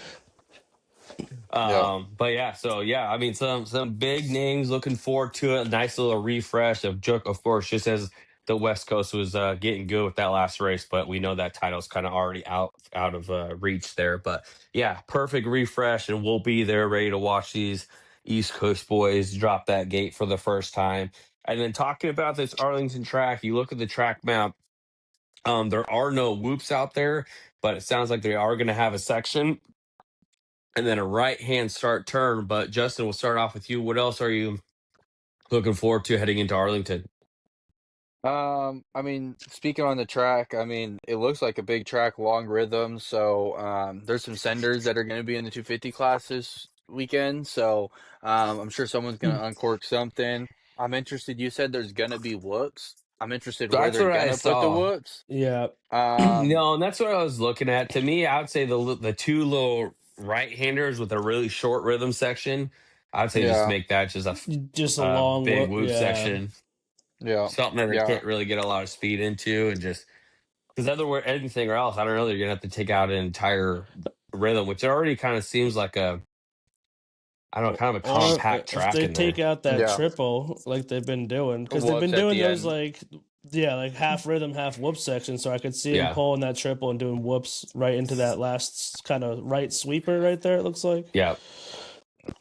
yeah. But yeah, so yeah, I mean some big names. Looking forward to it. Nice little refresh of Jook, of course, just as the West Coast was getting good with that last race, but we know that title's kind of already out of reach there. But yeah, perfect refresh, and we'll be there ready to watch these East Coast boys drop that gate for the first time. And then talking about this Arlington track, you look at the track map. There are no whoops out there, but it sounds like they are going to have a section and then a right hand start turn. But Justin, we'll start off with you. What else are you looking forward to heading into Arlington? I mean, speaking on the track, I mean, it looks like a big track, long rhythm. So, there's some senders that are going to be in the 250 class this weekend. So, I'm sure someone's going to uncork something. I'm interested. You said there's going to be whoops. I'm interested where That's they're what going I to put the saw. whoops. Yeah. Um, No, and that's what I was looking at. To me, I would say the two little right handers with a really short rhythm section. I'd say just yeah. make that just Just a a long big look. whoop Yeah. section. Yeah. something that they Yeah. can't really get a lot of speed into, and just because otherwise anything or else, I don't know, they're gonna have to take out an entire rhythm, which already kind of seems like a, I don't know, kind of a Or compact if track they in take there. out that Yeah. triple like they've been doing, because they've been Whoops at doing the those end. like, yeah, like half rhythm, half whoop section. So I could see him Yeah, pulling that triple and doing whoops right into that last kind of right sweeper right there. It looks like. yeah.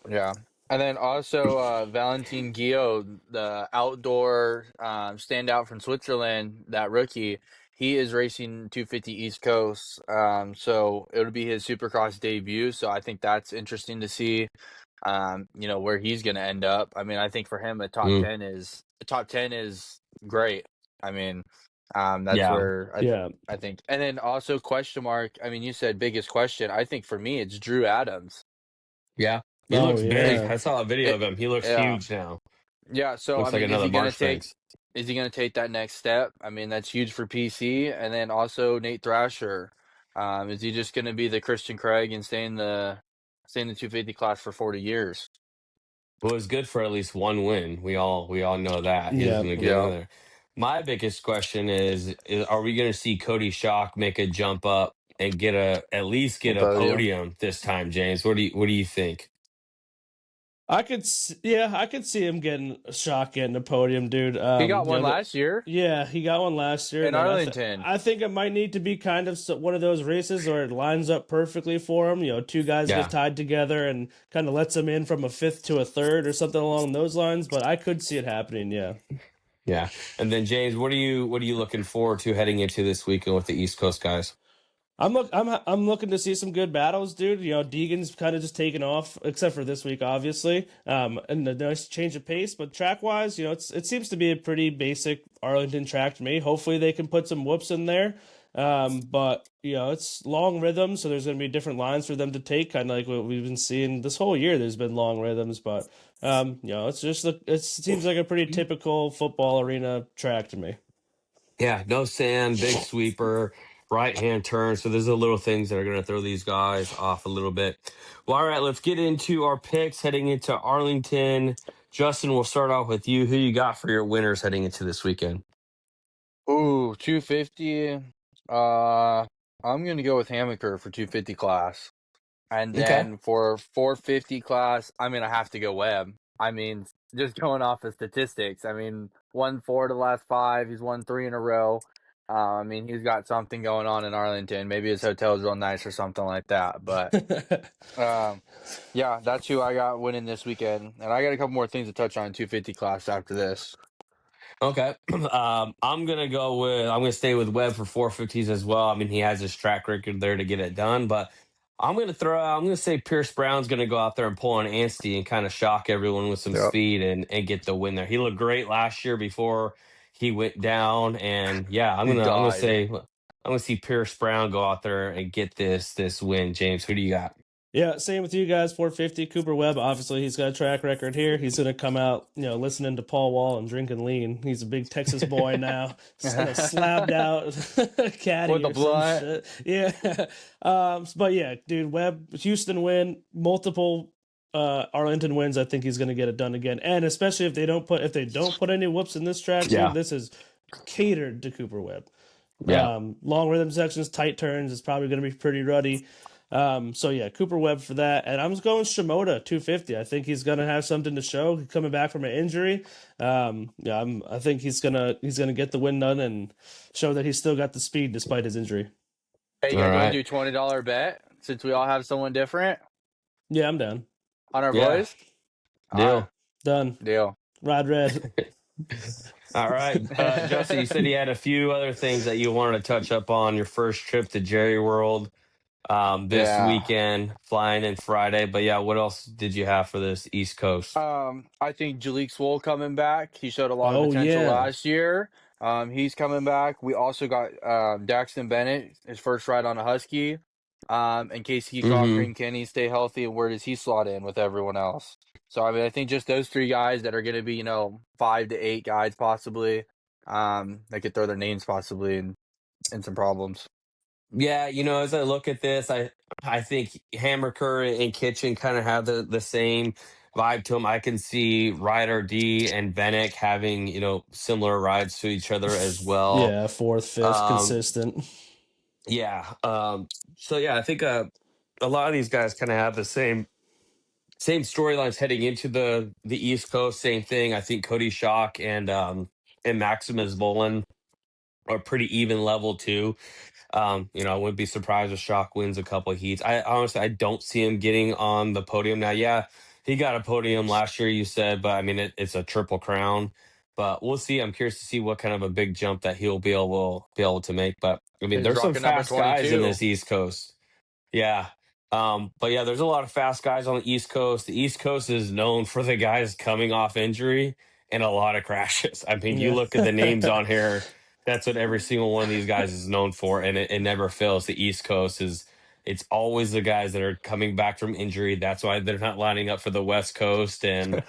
Yeah. And then also Valentin Guillot, the outdoor standout from Switzerland, that rookie, he is racing 250 East Coast. So it'll be his Supercross debut. So I think that's interesting to see, where he's going to end up. I mean, I think for him, Mm, a top 10 is great. I mean, that's yeah, where Yeah. I think. And then also question mark. I mean, you said biggest question. I think for me, it's Drew Adams. yeah. He Oh looks big. yeah. I saw a video It, of him. He looks yeah, huge now. yeah. So I Looks like mean, another Marchbanks. is he gonna take that next step? I mean, that's huge for PC. And then also Nate Thrasher. Is he just gonna be the Christian Craig and stay in the 250 class for 40 years? Well, it's good for at least one win. We all know that he was Yeah. going to get in Yeah, there. My biggest question is are we going to see Cody Schock make a jump up and at least a get a podium. podium this time, James? What do you think? Yeah, I could see him getting a shot, getting a podium, dude. He got one last year Yeah, he got one last year, in and then Arlington. I think it might need to be kind of one of those races where it lines up perfectly for him. You know, two guys get Yeah, tied together and kind of lets him in from a fifth to a third or something along those lines. But I could see it happening. Yeah. yeah. And then James, what are you looking forward to heading into this weekend with the East Coast guys? I'm looking to see some good battles, dude. You know, Deegan's kind of just taken off, except for this week, obviously. And a nice change of pace, but track wise, you know, it seems to be a pretty basic Arlington track to me. Hopefully, they can put some whoops in there. But you know, it's long rhythms, so there's going to be different lines for them to take, kind of like what we've been seeing this whole year. There's been long rhythms, but you know, it seems like a pretty typical football arena track to me. Yeah, no sand, big sweeper, right hand turn. So there's the little things that are going to throw these guys off a little bit. Well, all right, let's get into our picks heading into Arlington. Justin, we'll start off with you. Who you got for your winners heading into this weekend? Ooh, 250. Uh, I'm gonna go with Hammaker for 250 class. And Okay. then for 450 class, I'm gonna have to go Webb. I mean, just going off of statistics. I mean, won 4 of the last 5. He's won 3 in a row. I mean, he's got something going on in Arlington. Maybe his hotel's real nice or something like that. But um, yeah, that's who I got winning this weekend. And I got a couple more things to touch on 250 class after this. Okay. I'm gonna stay with Webb for 450s as well. I mean, he has his track record there to get it done, but I'm gonna say Pierce Brown's gonna go out there and pull an Anstey and kind of shock everyone with some Yep. speed and get the win there. He looked great last year before he went down, and yeah, He died. I'm gonna see Pierce Brown go out there and get this win. James, who do you got? Yeah, same with you guys. 450. Cooper Webb, obviously, he's got a track record here. He's going to come out, you know, listening to Paul Wall and drinking lean. He's a big Texas boy now. And a slabbed out caddy With the or some blunt. shit. Yeah. But yeah, dude, Webb, Houston win, multiple Arlington wins. I think he's going to get it done again. And especially if they don't put any whoops in this track, dude, Yeah, this is catered to Cooper Webb. yeah. Long rhythm sections, tight turns is probably going to be pretty ruddy. So yeah, Cooper Webb for that, and I'm just going Shimoda 250. I think he's gonna have something to show. He's coming back from an injury. Yeah, I think he's gonna get the win done and show that he's still got the speed despite his injury. Hey, you All guys want right. to do $20 bet since we all have someone different Yeah, I'm down. on our Yeah, boys? All right, deal. Done. deal. Rod Red. All right. Justin, you said you had a few other things that you wanted to touch up on your first trip to Jerry World this Yeah. weekend, flying in Friday. But yeah, what else did you have for this East Coast? I think Jalik Swoll coming back. He showed a lot of Oh potential yeah. last year. He's coming back. We also got Daxton Bennett, his first ride on a Husky. In case Kickoff, Mm-hmm. Green Kenny stay healthy, and where does he slot in with everyone else? So I mean, I think just those 3 guys that are going to be, 5 to 8 guys possibly. That could throw their names possibly in some problems. Yeah, as I look at this, I think Hammerker and Kitchen kind of have the same vibe to him. I can see Ryder D and Vanek having, similar rides to each other as well. Yeah, fourth, fifth, Um, consistent. yeah. So yeah, I think a lot of these guys kind of have the same storylines heading into the East Coast. Same thing. I think Cody Schock and Maximus Bolin are pretty even level too. I wouldn't be surprised if Shock wins a couple of heats. I honestly I don't see him getting on the podium now. Yeah, he got a podium last year, you said, but I mean it's a triple crown. But we'll see. I'm curious to see what kind of a big jump that he'll be able to make. But I mean, He's there's some rocking number fast guys in 22. this East Coast. Yeah. But yeah, there's a lot of fast guys on the East Coast. The East Coast is known for the guys coming off injury and a lot of crashes. I mean, you Yeah. look at the names on here, that's what every single one of these guys is known for, and it never fails. The East Coast it's always the guys that are coming back from injury. That's why they're not lining up for the West Coast, and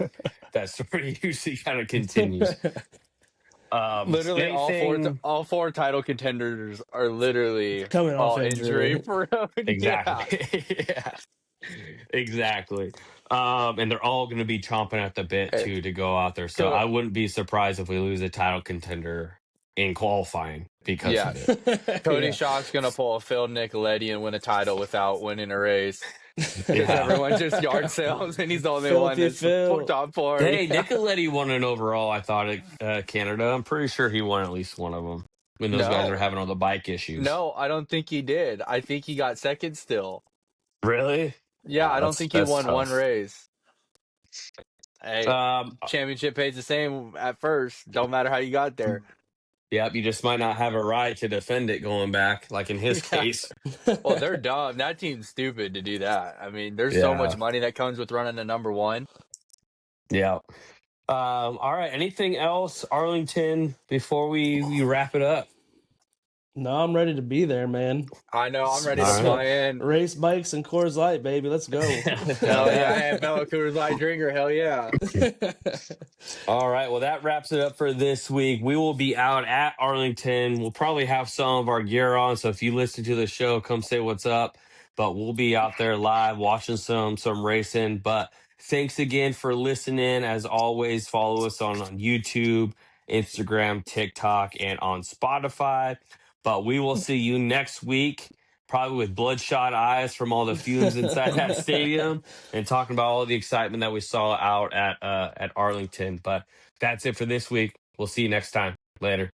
that story usually kind of continues. Literally, Same thing. all four title contenders are literally Coming off all injury injury. prone. Yeah. Exactly. Yeah. Exactly. And they're all going to be chomping at the bit Hey, too to go out there. So Co- I wouldn't be surprised if we lose a title contender in qualifying because yeah. of it. Cody Yeah. Schock's gonna pull a Phil Nicoletti and win a title without winning a race because Yeah. everyone just yard sales and he's the only one Filthy that's Phil. top four. Hey, Yeah. Nicoletti won an overall, I thought, at Canada. I'm pretty sure he won at least one of them when those guys were No, having all the bike issues. no, I don't think he did. I think he got second still. Really? Yeah, I don't think he That's won one tough. race. Hey, championship pays the same at first. Don't matter how you got there. Yep, you just might not have a right to defend it going back, like in his Yeah. case. Well, they're dumb. That team's stupid to do that. I mean, there's so much Yeah. money that comes with running a number one. Yeah. All right. Anything else, Arlington, before we wrap it up? No, I'm ready to be there, man. I know. I'm ready All to right. fly in. Race bikes and Coors Light, baby. Let's go. Hell yeah. Hey, fellow Coors Light drinker. Hell yeah. All right. Well, that wraps it up for this week. We will be out at Arlington. We'll probably have some of our gear on. So if you listen to the show, come say what's up. But we'll be out there live watching some racing. But thanks again for listening. As always, follow us on YouTube, Instagram, TikTok, and on Spotify. But we will see you next week, probably with bloodshot eyes from all the fumes inside that stadium and talking about all the excitement that we saw out at Arlington. But that's it for this week. We'll see you next time. Later.